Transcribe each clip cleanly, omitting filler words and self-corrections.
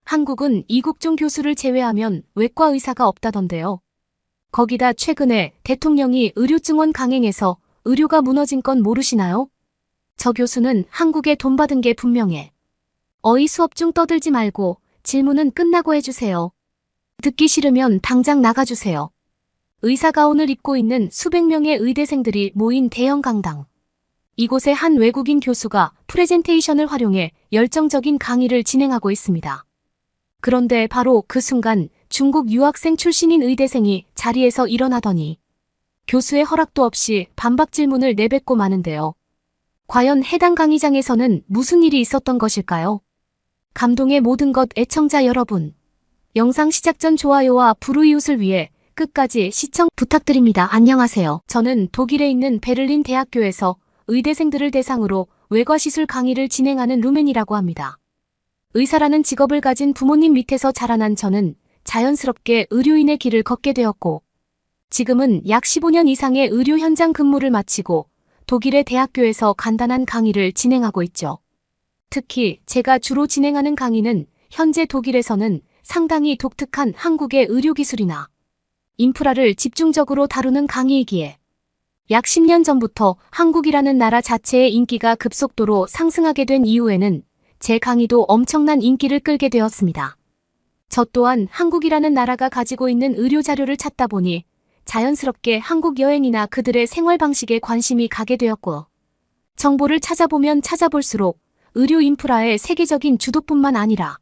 한국은 이국종 교수를 제외하면 외과 의사가 없다던데요. 거기다 최근에 대통령이 의료증원 강행해서 의료가 무너진 건 모르시나요? 저 교수는 한국에 돈 받은 게 분명해. 어이 수업 중 떠들지 말고 질문은 끝나고 해주세요. 듣기 싫으면 당장 나가주세요. 의사 가운을 입고 있는 수백 명의 의대생들이 모인 대형 강당. 이곳에 한 외국인 교수가 프레젠테이션을 활용해 열정적인 강의를 진행하고 있습니다. 그런데 바로 그 순간 중국 유학생 출신인 의대생이 자리에서 일어나더니 교수의 허락도 없이 반박 질문을 내뱉고 마는데요. 과연 해당 강의장에서는 무슨 일이 있었던 것일까요? 감동의 모든 것 애청자 여러분. 영상 시작 전 좋아요와 불우이웃을 위해 끝까지 시청 부탁드립니다. 안녕하세요. 저는 독일에 있는 베를린 대학교에서 의대생들을 대상으로 외과시술 강의를 진행하는 루멘이라고 합니다. 의사라는 직업을 가진 부모님 밑에서 자라난 저는 자연스럽게 의료인의 길을 걷게 되었고 지금은 약 15년 이상의 의료 현장 근무를 마치고 독일의 대학교에서 간단한 강의를 진행하고 있죠. 특히 제가 주로 진행하는 강의는 현재 독일에서는 상당히 독특한 한국의 의료기술이나 인프라를 집중적으로 다루는 강의이기에 약 10년 전부터 한국이라는 나라 자체의 인기가 급속도로 상승하게 된 이후에는 제 강의도 엄청난 인기를 끌게 되었습니다. 저 또한 한국이라는 나라가 가지고 있는 의료 자료를 찾다 보니 자연스럽게 한국 여행이나 그들의 생활 방식에 관심이 가게 되었고 정보를 찾아보면 찾아볼수록 의료 인프라의 세계적인 주도뿐만 아니라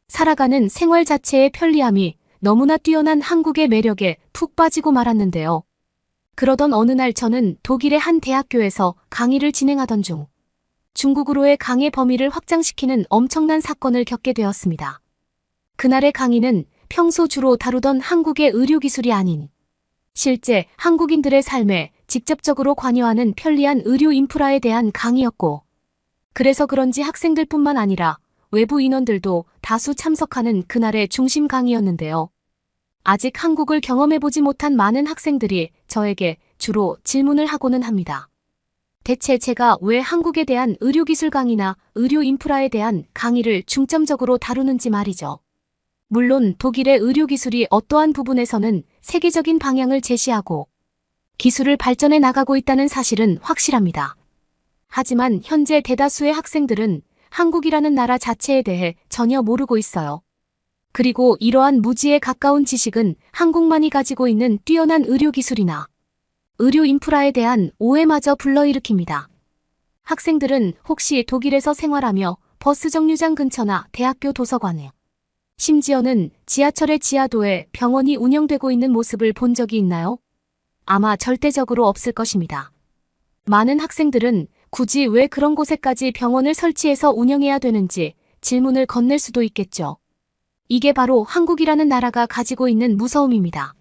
살아가는 생활 자체의 편리함이 너무나 뛰어난 한국의 매력에 푹 빠지고 말았는데요. 그러던 어느 날 저는 독일의 한 대학교에서 강의를 진행하던 중 중국으로의 강의 범위를 확장시키는 엄청난 사건을 겪게 되었습니다. 그날의 강의는 평소 주로 다루던 한국의 의료기술이 아닌 실제 한국인들의 삶에 직접적으로 관여하는 편리한 의료 인프라에 대한 강의였고 그래서 그런지 학생들뿐만 아니라 외부 인원들도 다수 참석하는 그날의 중심 강의였는데요. 아직 한국을 경험해보지 못한 많은 학생들이 저에게 주로 질문을 하고는 합니다. 대체 제가 왜 한국에 대한 의료기술 강의나 의료 인프라에 대한 강의를 중점적으로 다루는지 말이죠. 물론 독일의 의료기술이 어떠한 부분에서는 세계적인 방향을 제시하고 기술을 발전해 나가고 있다는 사실은 확실합니다. 하지만 현재 대다수의 학생들은 한국이라는 나라 자체에 대해 전혀 모르고 있어요. 그리고 이러한 무지에 가까운 지식은 한국만이 가지고 있는 뛰어난 의료기술이나 의료 인프라에 대한 오해마저 불러일으킵니다. 학생들은 혹시 독일에서 생활하며 버스 정류장 근처나 대학교 도서관에 심지어는 지하철의 지하도에 병원이 운영되고 있는 모습을 본 적이 있나요? 아마 절대적으로 없을 것입니다. 많은 학생들은 굳이 왜 그런 곳에까지 병원을 설치해서 운영해야 되는지 질문을 건넬 수도 있겠죠. 이게 바로 한국이라는 나라가 가지고 있는 무서움입니다.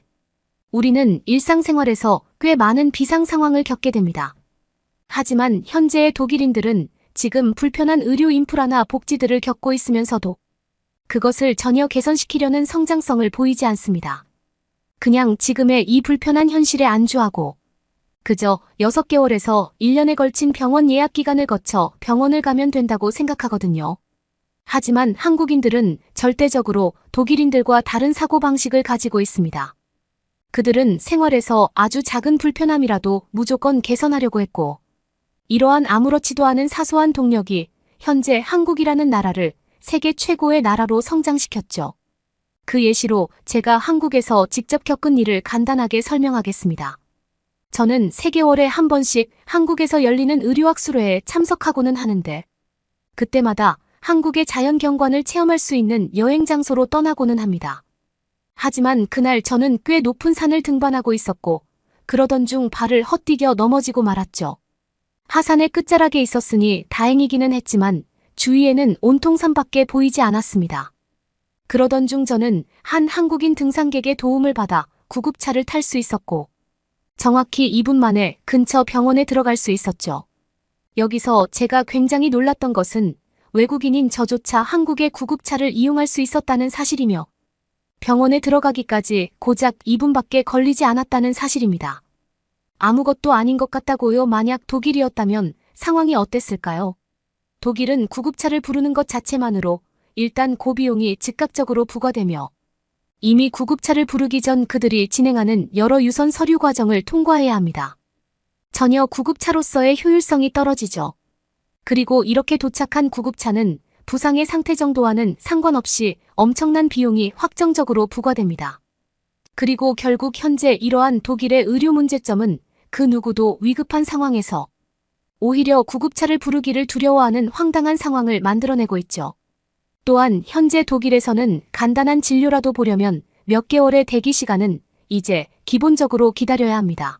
우리는 일상생활에서 꽤 많은 비상 상황을 겪게 됩니다. 하지만 현재의 독일인들은 지금 불편한 의료 인프라나 복지들을 겪고 있으면서도 그것을 전혀 개선시키려는 성장성을 보이지 않습니다. 그냥 지금의 이 불편한 현실에 안주하고 그저 6개월에서 1년에 걸친 병원 예약 기간을 거쳐 병원을 가면 된다고 생각하거든요. 하지만 한국인들은 절대적으로 독일인들과 다른 사고방식을 가지고 있습니다. 그들은 생활에서 아주 작은 불편함이라도 무조건 개선하려고 했고 이러한 아무렇지도 않은 사소한 동력이 현재 한국이라는 나라를 세계 최고의 나라로 성장시켰죠. 그 예시로 제가 한국에서 직접 겪은 일을 간단하게 설명하겠습니다. 저는 3개월에 한 번씩 한국에서 열리는 의료학술회에 참석하고는 하는데 그때마다 한국의 자연경관을 체험할 수 있는 여행 장소로 떠나고는 합니다. 하지만 그날 저는 꽤 높은 산을 등반하고 있었고 그러던 중 발을 헛디뎌 넘어지고 말았죠. 하산의 끝자락에 있었으니 다행이기는 했지만 주위에는 온통 산밖에 보이지 않았습니다. 그러던 중 저는 한 한국인 등산객의 도움을 받아 구급차를 탈 수 있었고 정확히 2분 만에 근처 병원에 들어갈 수 있었죠. 여기서 제가 굉장히 놀랐던 것은 외국인인 저조차 한국의 구급차를 이용할 수 있었다는 사실이며 병원에 들어가기까지 고작 2분밖에 걸리지 않았다는 사실입니다. 아무것도 아닌 것 같다고요. 만약 독일이었다면 상황이 어땠을까요? 독일은 구급차를 부르는 것 자체만으로 일단 고비용이 즉각적으로 부과되며 이미 구급차를 부르기 전 그들이 진행하는 여러 유선 서류 과정을 통과해야 합니다. 전혀 구급차로서의 효율성이 떨어지죠. 그리고 이렇게 도착한 구급차는 부상의 상태 정도와는 상관없이 엄청난 비용이 확정적으로 부과됩니다. 그리고 결국 현재 이러한 독일의 의료 문제점은 그 누구도 위급한 상황에서 오히려 구급차를 부르기를 두려워하는 황당한 상황을 만들어내고 있죠. 또한 현재 독일에서는 간단한 진료라도 보려면 몇 개월의 대기 시간은 이제 기본적으로 기다려야 합니다.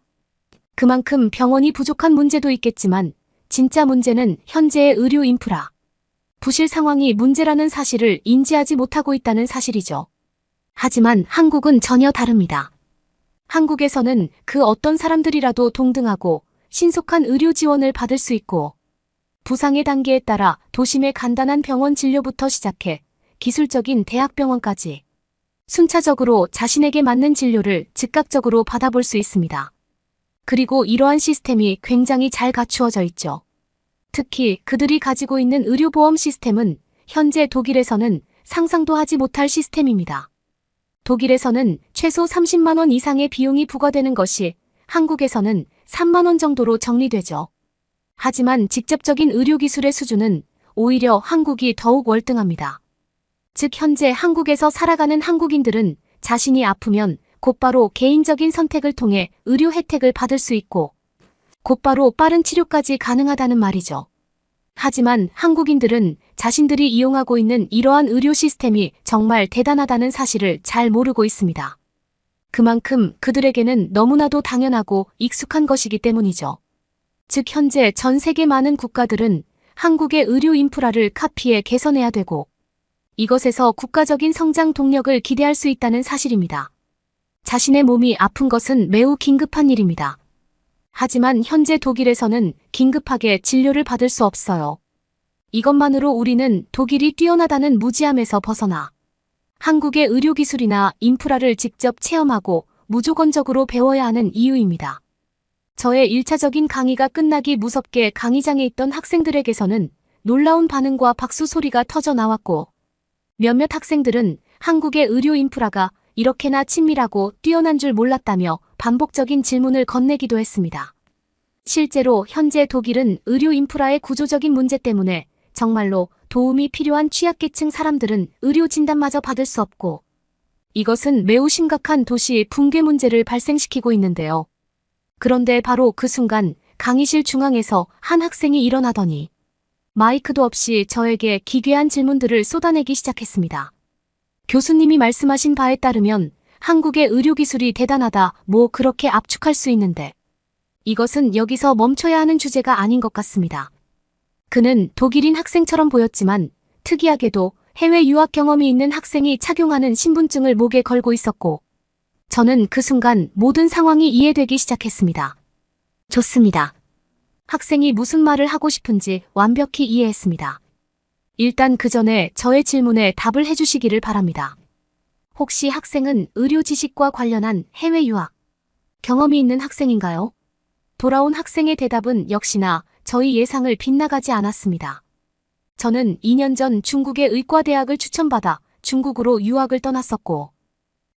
그만큼 병원이 부족한 문제도 있겠지만 진짜 문제는 현재의 의료 인프라, 부실 상황이 문제라는 사실을 인지하지 못하고 있다는 사실이죠. 하지만 한국은 전혀 다릅니다. 한국에서는 그 어떤 사람들이라도 동등하고 신속한 의료 지원을 받을 수 있고 부상의 단계에 따라 도심의 간단한 병원 진료부터 시작해 기술적인 대학병원까지 순차적으로 자신에게 맞는 진료를 즉각적으로 받아볼 수 있습니다. 그리고 이러한 시스템이 굉장히 잘 갖추어져 있죠. 특히 그들이 가지고 있는 의료보험 시스템은 현재 독일에서는 상상도 하지 못할 시스템입니다. 독일에서는 최소 30만 원 이상의 비용이 부과되는 것이 한국에서는 3만 원 정도로 정리되죠. 하지만 직접적인 의료기술의 수준은 오히려 한국이 더욱 월등합니다. 즉 현재 한국에서 살아가는 한국인들은 자신이 아프면 곧바로 개인적인 선택을 통해 의료 혜택을 받을 수 있고 곧바로 빠른 치료까지 가능하다는 말이죠. 하지만 한국인들은 자신들이 이용하고 있는 이러한 의료 시스템이 정말 대단하다는 사실을 잘 모르고 있습니다. 그만큼 그들에게는 너무나도 당연하고 익숙한 것이기 때문이죠. 즉 현재 전 세계 많은 국가들은 한국의 의료 인프라를 카피해 개선해야 되고 이것에서 국가적인 성장 동력을 기대할 수 있다는 사실입니다. 자신의 몸이 아픈 것은 매우 긴급한 일입니다. 하지만 현재 독일에서는 긴급하게 진료를 받을 수 없어요. 이것만으로 우리는 독일이 뛰어나다는 무지함에서 벗어나 한국의 의료기술이나 인프라를 직접 체험하고 무조건적으로 배워야 하는 이유입니다. 저의 1차적인 강의가 끝나기 무섭게 강의장에 있던 학생들에게서는 놀라운 반응과 박수 소리가 터져 나왔고 몇몇 학생들은 한국의 의료 인프라가 이렇게나 친밀하고 뛰어난 줄 몰랐다며 반복적인 질문을 건네기도 했습니다. 실제로 현재 독일은 의료 인프라의 구조적인 문제 때문에 정말로 도움이 필요한 취약계층 사람들은 의료 진단마저 받을 수 없고 이것은 매우 심각한 도시 붕괴 문제를 발생시키고 있는데요. 그런데 바로 그 순간 강의실 중앙에서 한 학생이 일어나더니 마이크도 없이 저에게 기괴한 질문들을 쏟아내기 시작했습니다. 교수님이 말씀하신 바에 따르면 한국의 의료기술이 대단하다 뭐 그렇게 압축할 수 있는데 이것은 여기서 멈춰야 하는 주제가 아닌 것 같습니다. 그는 독일인 학생처럼 보였지만 특이하게도 해외 유학 경험이 있는 학생이 착용하는 신분증을 목에 걸고 있었고 저는 그 순간 모든 상황이 이해되기 시작했습니다. 좋습니다. 학생이 무슨 말을 하고 싶은지 완벽히 이해했습니다. 일단 그 전에 저의 질문에 답을 해주시기를 바랍니다. 혹시 학생은 의료 지식과 관련한 해외 유학 경험이 있는 학생인가요? 돌아온 학생의 대답은 역시나 저희 예상을 빗나가지 않았습니다. 저는 2년 전 중국의 의과대학을 추천받아 중국으로 유학을 떠났었고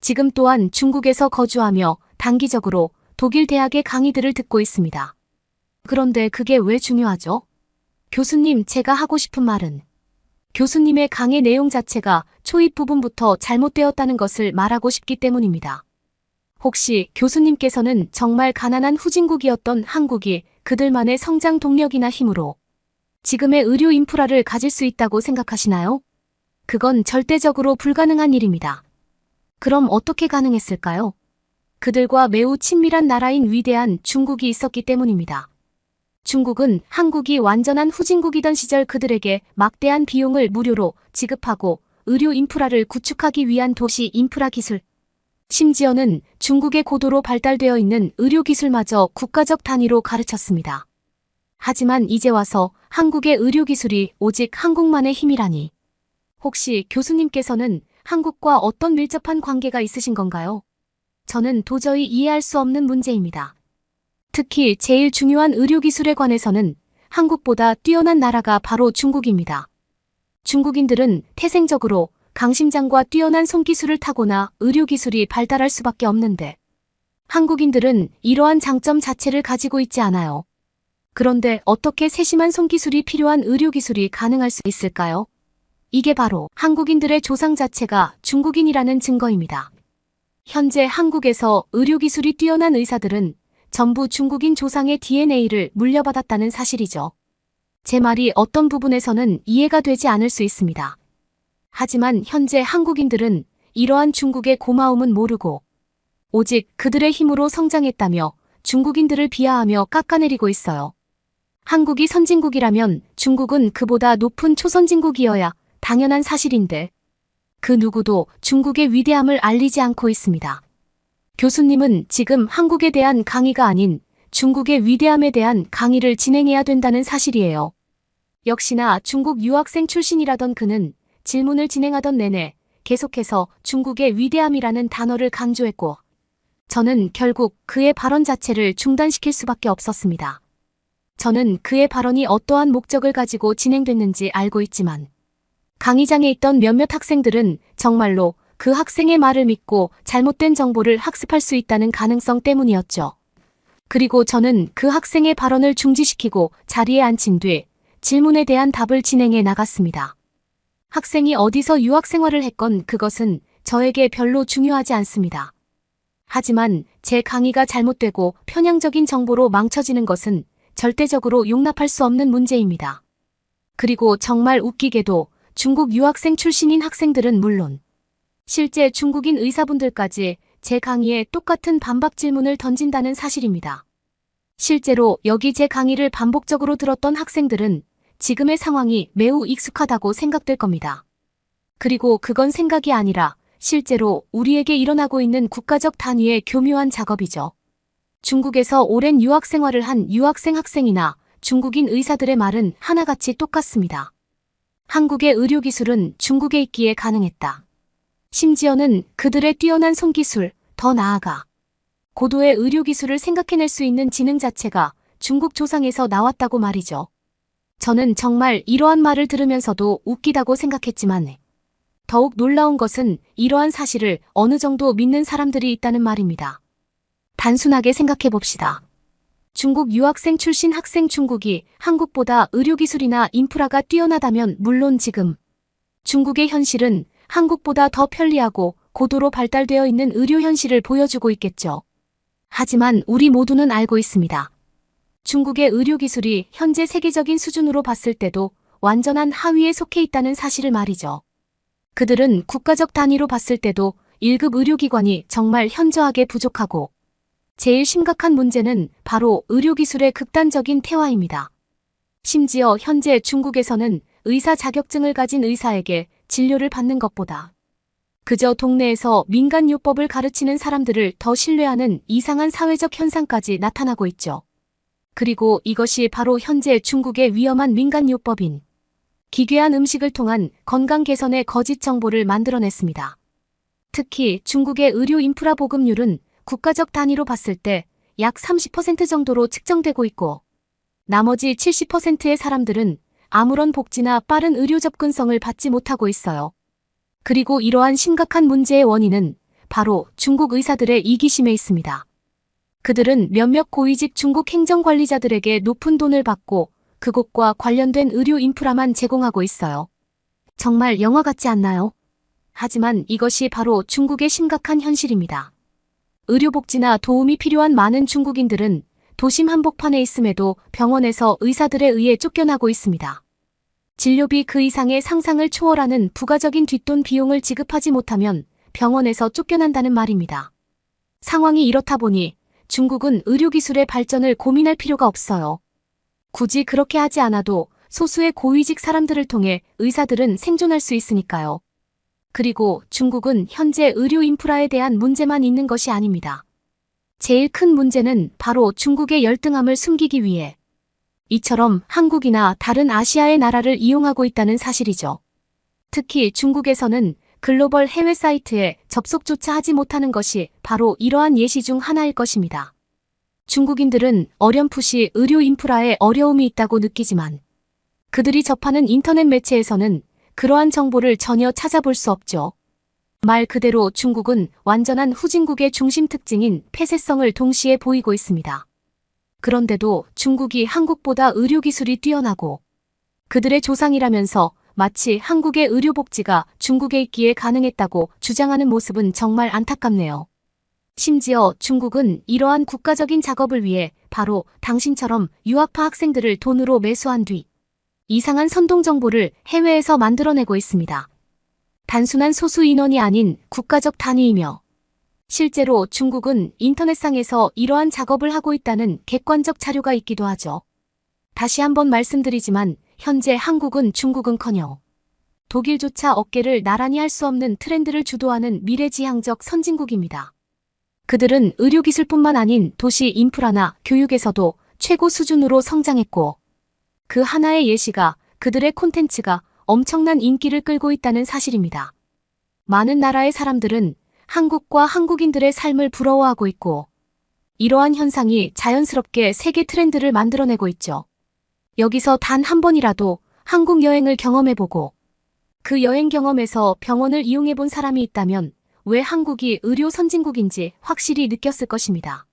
지금 또한 중국에서 거주하며 단기적으로 독일 대학의 강의들을 듣고 있습니다. 그런데 그게 왜 중요하죠? 교수님, 제가 하고 싶은 말은 교수님의 강의 내용 자체가 초입 부분부터 잘못되었다는 것을 말하고 싶기 때문입니다. 혹시 교수님께서는 정말 가난한 후진국이었던 한국이 그들만의 성장 동력이나 힘으로 지금의 의료 인프라를 가질 수 있다고 생각하시나요? 그건 절대적으로 불가능한 일입니다. 그럼 어떻게 가능했을까요? 그들과 매우 친밀한 나라인 위대한 중국이 있었기 때문입니다. 중국은 한국이 완전한 후진국이던 시절 그들에게 막대한 비용을 무료로 지급하고 의료 인프라를 구축하기 위한 도시 인프라 기술, 심지어는 중국의 고도로 발달되어 있는 의료 기술마저 국가적 단위로 가르쳤습니다. 하지만 이제 와서 한국의 의료 기술이 오직 한국만의 힘이라니. 혹시 교수님께서는 한국과 어떤 밀접한 관계가 있으신 건가요? 저는 도저히 이해할 수 없는 문제입니다. 특히 제일 중요한 의료기술에 관해서는 한국보다 뛰어난 나라가 바로 중국입니다. 중국인들은 태생적으로 강심장과 뛰어난 손기술을 타고나 의료기술이 발달할 수밖에 없는데 한국인들은 이러한 장점 자체를 가지고 있지 않아요. 그런데 어떻게 세심한 손기술이 필요한 의료기술이 가능할 수 있을까요? 이게 바로 한국인들의 조상 자체가 중국인이라는 증거입니다. 현재 한국에서 의료기술이 뛰어난 의사들은 전부 중국인 조상의 DNA를 물려받았다는 사실이죠. 제 말이 어떤 부분에서는 이해가 되지 않을 수 있습니다. 하지만 현재 한국인들은 이러한 중국의 고마움은 모르고 오직 그들의 힘으로 성장했다며 중국인들을 비하하며 깎아내리고 있어요. 한국이 선진국이라면 중국은 그보다 높은 초선진국이어야 당연한 사실인데 그 누구도 중국의 위대함을 알리지 않고 있습니다. 교수님은 지금 한국에 대한 강의가 아닌 중국의 위대함에 대한 강의를 진행해야 된다는 사실이에요. 역시나 중국 유학생 출신이라던 그는 질문을 진행하던 내내 계속해서 중국의 위대함이라는 단어를 강조했고 저는 결국 그의 발언 자체를 중단시킬 수밖에 없었습니다. 저는 그의 발언이 어떠한 목적을 가지고 진행됐는지 알고 있지만 강의장에 있던 몇몇 학생들은 정말로 그 학생의 말을 믿고 잘못된 정보를 학습할 수 있다는 가능성 때문이었죠. 그리고 저는 그 학생의 발언을 중지시키고 자리에 앉힌 뒤 질문에 대한 답을 진행해 나갔습니다. 학생이 어디서 유학 생활을 했건 그것은 저에게 별로 중요하지 않습니다. 하지만 제 강의가 잘못되고 편향적인 정보로 망쳐지는 것은 절대적으로 용납할 수 없는 문제입니다. 그리고 정말 웃기게도 중국 유학생 출신인 학생들은 물론 실제 중국인 의사분들까지 제 강의에 똑같은 반박 질문을 던진다는 사실입니다. 실제로 여기 제 강의를 반복적으로 들었던 학생들은 지금의 상황이 매우 익숙하다고 생각될 겁니다. 그리고 그건 생각이 아니라 실제로 우리에게 일어나고 있는 국가적 단위의 교묘한 작업이죠. 중국에서 오랜 유학 생활을 한 유학생 학생이나 중국인 의사들의 말은 하나같이 똑같습니다. 한국의 의료기술은 중국에 있기에 가능했다. 심지어는 그들의 뛰어난 손기술, 더 나아가 고도의 의료기술을 생각해낼 수 있는 지능 자체가 중국 조상에서 나왔다고 말이죠. 저는 정말 이러한 말을 들으면서도 웃기다고 생각했지만 더욱 놀라운 것은 이러한 사실을 어느 정도 믿는 사람들이 있다는 말입니다. 단순하게 생각해봅시다. 중국 유학생 출신 학생 중국이 한국보다 의료기술이나 인프라가 뛰어나다면 물론 지금 중국의 현실은 한국보다 더 편리하고 고도로 발달되어 있는 의료 현실을 보여주고 있겠죠. 하지만 우리 모두는 알고 있습니다. 중국의 의료기술이 현재 세계적인 수준으로 봤을 때도 완전한 하위에 속해 있다는 사실을 말이죠. 그들은 국가적 단위로 봤을 때도 1급 의료기관이 정말 현저하게 부족하고 제일 심각한 문제는 바로 의료기술의 극단적인 퇴화입니다. 심지어 현재 중국에서는 의사 자격증을 가진 의사에게 진료를 받는 것보다 그저 동네에서 민간요법을 가르치는 사람들을 더 신뢰하는 이상한 사회적 현상까지 나타나고 있죠. 그리고 이것이 바로 현재 중국의 위험한 민간요법인 기괴한 음식을 통한 건강 개선의 거짓 정보를 만들어냈습니다. 특히 중국의 의료 인프라 보급률은 국가적 단위로 봤을 때 약 30% 정도로 측정되고 있고 나머지 70%의 사람들은 아무런 복지나 빠른 의료 접근성을 받지 못하고 있어요. 그리고 이러한 심각한 문제의 원인은 바로 중국 의사들의 이기심에 있습니다. 그들은 몇몇 고위직 중국 행정관리자들에게 높은 돈을 받고 그곳과 관련된 의료 인프라만 제공하고 있어요. 정말 영화 같지 않나요? 하지만 이것이 바로 중국의 심각한 현실입니다. 의료복지나 도움이 필요한 많은 중국인들은 도심 한복판에 있음에도 병원에서 의사들에 의해 쫓겨나고 있습니다. 진료비 그 이상의 상상을 초월하는 부가적인 뒷돈 비용을 지급하지 못하면 병원에서 쫓겨난다는 말입니다. 상황이 이렇다 보니 중국은 의료기술의 발전을 고민할 필요가 없어요. 굳이 그렇게 하지 않아도 소수의 고위직 사람들을 통해 의사들은 생존할 수 있으니까요. 그리고 중국은 현재 의료 인프라에 대한 문제만 있는 것이 아닙니다. 제일 큰 문제는 바로 중국의 열등함을 숨기기 위해 이처럼 한국이나 다른 아시아의 나라를 이용하고 있다는 사실이죠. 특히 중국에서는 글로벌 해외 사이트에 접속조차 하지 못하는 것이 바로 이러한 예시 중 하나일 것입니다. 중국인들은 어렴풋이 의료 인프라에 어려움이 있다고 느끼지만 그들이 접하는 인터넷 매체에서는 그러한 정보를 전혀 찾아볼 수 없죠. 말 그대로 중국은 완전한 후진국의 중심 특징인 폐쇄성을 동시에 보이고 있습니다. 그런데도 중국이 한국보다 의료기술이 뛰어나고 그들의 조상이라면서 마치 한국의 의료복지가 중국에 있기에 가능했다고 주장하는 모습은 정말 안타깝네요. 심지어 중국은 이러한 국가적인 작업을 위해 바로 당신처럼 유학파 학생들을 돈으로 매수한 뒤 이상한 선동 정보를 해외에서 만들어내고 있습니다. 단순한 소수 인원이 아닌 국가적 단위이며 실제로 중국은 인터넷상에서 이러한 작업을 하고 있다는 객관적 자료가 있기도 하죠. 다시 한번 말씀드리지만 현재 한국은 중국은커녕 독일조차 어깨를 나란히 할 수 없는 트렌드를 주도하는 미래지향적 선진국입니다. 그들은 의료기술뿐만 아닌 도시 인프라나 교육에서도 최고 수준으로 성장했고 그 하나의 예시가 그들의 콘텐츠가 엄청난 인기를 끌고 있다는 사실입니다. 많은 나라의 사람들은 한국과 한국인들의 삶을 부러워하고 있고 이러한 현상이 자연스럽게 세계 트렌드를 만들어내고 있죠. 여기서 단 한 번이라도 한국 여행을 경험해보고 그 여행 경험에서 병원을 이용해본 사람이 있다면 왜 한국이 의료 선진국인지 확실히 느꼈을 것입니다.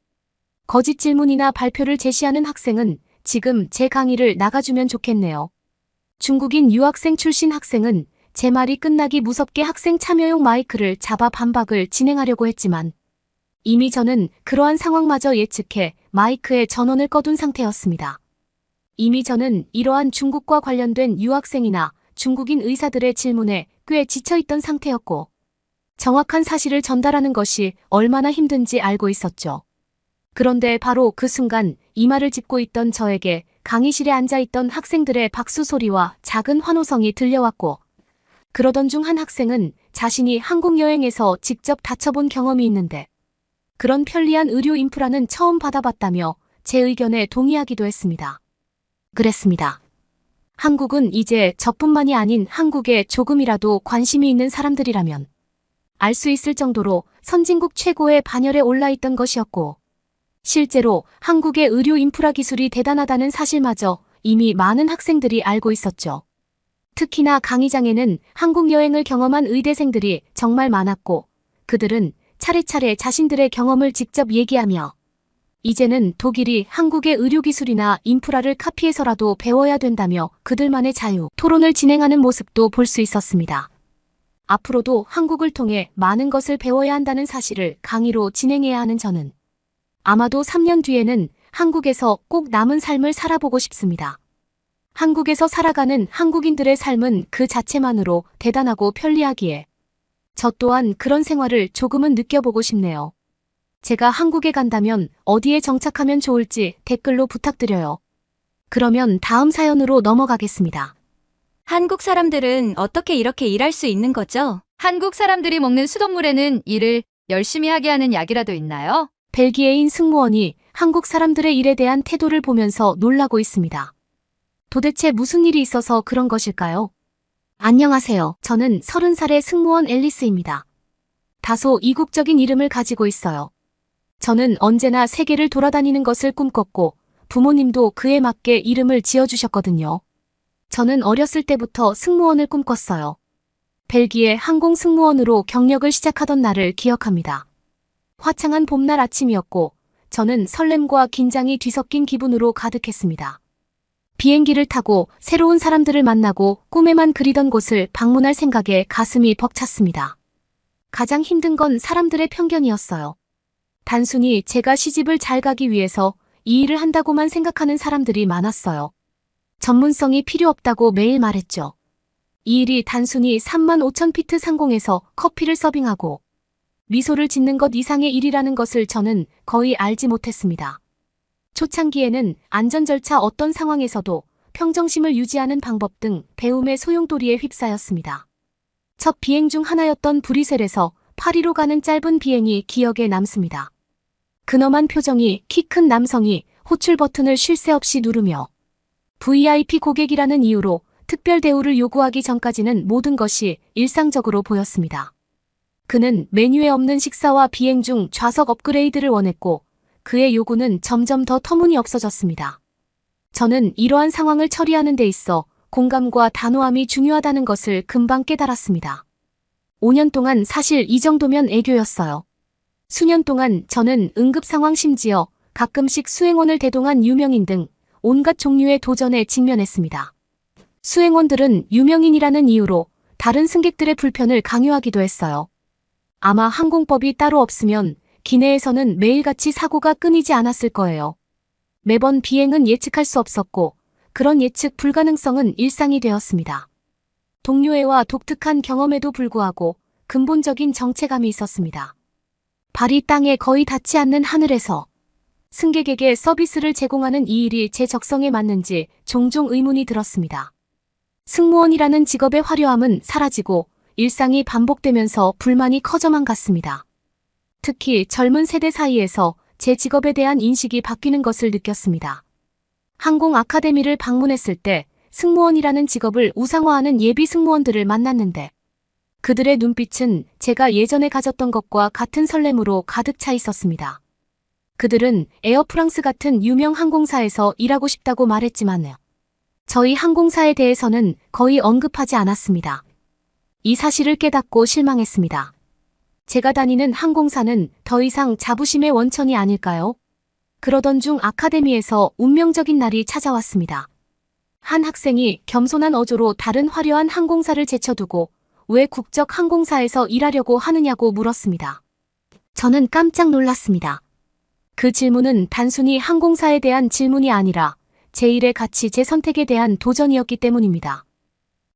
거짓 질문이나 발표를 제시하는 학생은 지금 제 강의를 나가주면 좋겠네요. 중국인 유학생 출신 학생은 제 말이 끝나기 무섭게 학생 참여용 마이크를 잡아 반박을 진행하려고 했지만 이미 저는 그러한 상황마저 예측해 마이크에 전원을 꺼둔 상태였습니다. 이미 저는 이러한 중국과 관련된 유학생이나 중국인 의사들의 질문에 꽤 지쳐있던 상태였고 정확한 사실을 전달하는 것이 얼마나 힘든지 알고 있었죠. 그런데 바로 그 순간 이마를 짚고 있던 저에게 강의실에 앉아있던 학생들의 박수 소리와 작은 환호성이 들려왔고 그러던 중 한 학생은 자신이 한국 여행에서 직접 다쳐본 경험이 있는데 그런 편리한 의료 인프라는 처음 받아봤다며 제 의견에 동의하기도 했습니다. 그랬습니다. 한국은 이제 저뿐만이 아닌 한국에 조금이라도 관심이 있는 사람들이라면 알 수 있을 정도로 선진국 최고의 반열에 올라있던 것이었고 실제로 한국의 의료 인프라 기술이 대단하다는 사실마저 이미 많은 학생들이 알고 있었죠. 특히나 강의장에는 한국 여행을 경험한 의대생들이 정말 많았고 그들은 차례차례 자신들의 경험을 직접 얘기하며 이제는 독일이 한국의 의료기술이나 인프라를 카피해서라도 배워야 된다며 그들만의 자유 토론을 진행하는 모습도 볼 수 있었습니다. 앞으로도 한국을 통해 많은 것을 배워야 한다는 사실을 강의로 진행해야 하는 저는 아마도 3년 뒤에는 한국에서 꼭 남은 삶을 살아보고 싶습니다. 한국에서 살아가는 한국인들의 삶은 그 자체만으로 대단하고 편리하기에 저 또한 그런 생활을 조금은 느껴보고 싶네요. 제가 한국에 간다면 어디에 정착하면 좋을지 댓글로 부탁드려요. 그러면 다음 사연으로 넘어가겠습니다. 한국 사람들은 어떻게 이렇게 일할 수 있는 거죠? 한국 사람들이 먹는 수돗물에는 일을 열심히 하게 하는 약이라도 있나요? 벨기에인 승무원이 한국 사람들의 일에 대한 태도를 보면서 놀라고 있습니다. 도대체 무슨 일이 있어서 그런 것일까요? 안녕하세요. 저는 30살의 승무원 앨리스입니다. 다소 이국적인 이름을 가지고 있어요. 저는 언제나 세계를 돌아다니는 것을 꿈꿨고 부모님도 그에 맞게 이름을 지어주셨거든요. 저는 어렸을 때부터 승무원을 꿈꿨어요. 벨기에 항공 승무원으로 경력을 시작하던 날을 기억합니다. 화창한 봄날 아침이었고 저는 설렘과 긴장이 뒤섞인 기분으로 가득했습니다. 비행기를 타고 새로운 사람들을 만나고 꿈에만 그리던 곳을 방문할 생각에 가슴이 벅찼습니다. 가장 힘든 건 사람들의 편견이었어요. 단순히 제가 시집을 잘 가기 위해서 이 일을 한다고만 생각하는 사람들이 많았어요. 전문성이 필요 없다고 매일 말했죠. 이 일이 단순히 35,000피트 상공에서 커피를 서빙하고 미소를 짓는 것 이상의 일이라는 것을 저는 거의 알지 못했습니다. 초창기에는 안전 절차 어떤 상황에서도 평정심을 유지하는 방법 등 배움의 소용돌이에 휩싸였습니다. 첫 비행 중 하나였던 브뤼셀에서 파리로 가는 짧은 비행이 기억에 남습니다. 근엄한 표정이 키 큰 남성이 호출 버튼을 쉴 새 없이 누르며 VIP 고객이라는 이유로 특별 대우를 요구하기 전까지는 모든 것이 일상적으로 보였습니다. 그는 메뉴에 없는 식사와 비행 중 좌석 업그레이드를 원했고 그의 요구는 점점 더 터무니없어졌습니다. 저는 이러한 상황을 처리하는 데 있어 공감과 단호함이 중요하다는 것을 금방 깨달았습니다. 5년 동안 사실 이 정도면 애교였어요. 수년 동안 저는 응급 상황 심지어 가끔씩 수행원을 대동한 유명인 등 온갖 종류의 도전에 직면했습니다. 수행원들은 유명인이라는 이유로 다른 승객들의 불편을 강요하기도 했어요. 아마 항공법이 따로 없으면 기내에서는 매일같이 사고가 끊이지 않았을 거예요. 매번 비행은 예측할 수 없었고 그런 예측 불가능성은 일상이 되었습니다. 동료애와 독특한 경험에도 불구하고 근본적인 정체감이 있었습니다. 발이 땅에 거의 닿지 않는 하늘에서 승객에게 서비스를 제공하는 이 일이 제 적성에 맞는지 종종 의문이 들었습니다. 승무원이라는 직업의 화려함은 사라지고 일상이 반복되면서 불만이 커져만 갔습니다. 특히 젊은 세대 사이에서 제 직업에 대한 인식이 바뀌는 것을 느꼈습니다. 항공 아카데미를 방문했을 때 승무원이라는 직업을 우상화하는 예비 승무원들을 만났는데 그들의 눈빛은 제가 예전에 가졌던 것과 같은 설렘으로 가득 차 있었습니다. 그들은 에어프랑스 같은 유명 항공사에서 일하고 싶다고 말했지만 저희 항공사에 대해서는 거의 언급하지 않았습니다. 이 사실을 깨닫고 실망했습니다. 제가 다니는 항공사는 더 이상 자부심의 원천이 아닐까요? 그러던 중 아카데미에서 운명적인 날이 찾아왔습니다. 한 학생이 겸손한 어조로 다른 화려한 항공사를 제쳐두고 왜 국적 항공사에서 일하려고 하느냐고 물었습니다. 저는 깜짝 놀랐습니다. 그 질문은 단순히 항공사에 대한 질문이 아니라 제 일의 가치, 제 선택에 대한 도전이었기 때문입니다.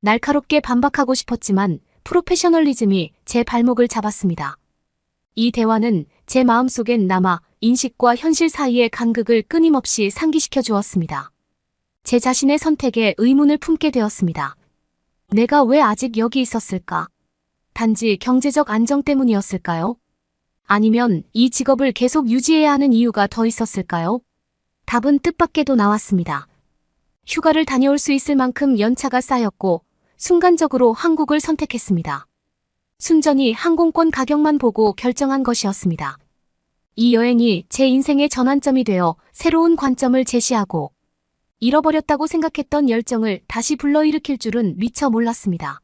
날카롭게 반박하고 싶었지만 프로페셔널리즘이 제 발목을 잡았습니다. 이 대화는 제 마음속엔 남아 인식과 현실 사이의 간극을 끊임없이 상기시켜 주었습니다. 제 자신의 선택에 의문을 품게 되었습니다. 내가 왜 아직 여기 있었을까? 단지 경제적 안정 때문이었을까요? 아니면 이 직업을 계속 유지해야 하는 이유가 더 있었을까요? 답은 뜻밖에도 나왔습니다. 휴가를 다녀올 수 있을 만큼 연차가 쌓였고 순간적으로 한국을 선택했습니다. 순전히 항공권 가격만 보고 결정한 것이었습니다. 이 여행이 제 인생의 전환점이 되어 새로운 관점을 제시하고 잃어버렸다고 생각했던 열정을 다시 불러일으킬 줄은 미처 몰랐습니다.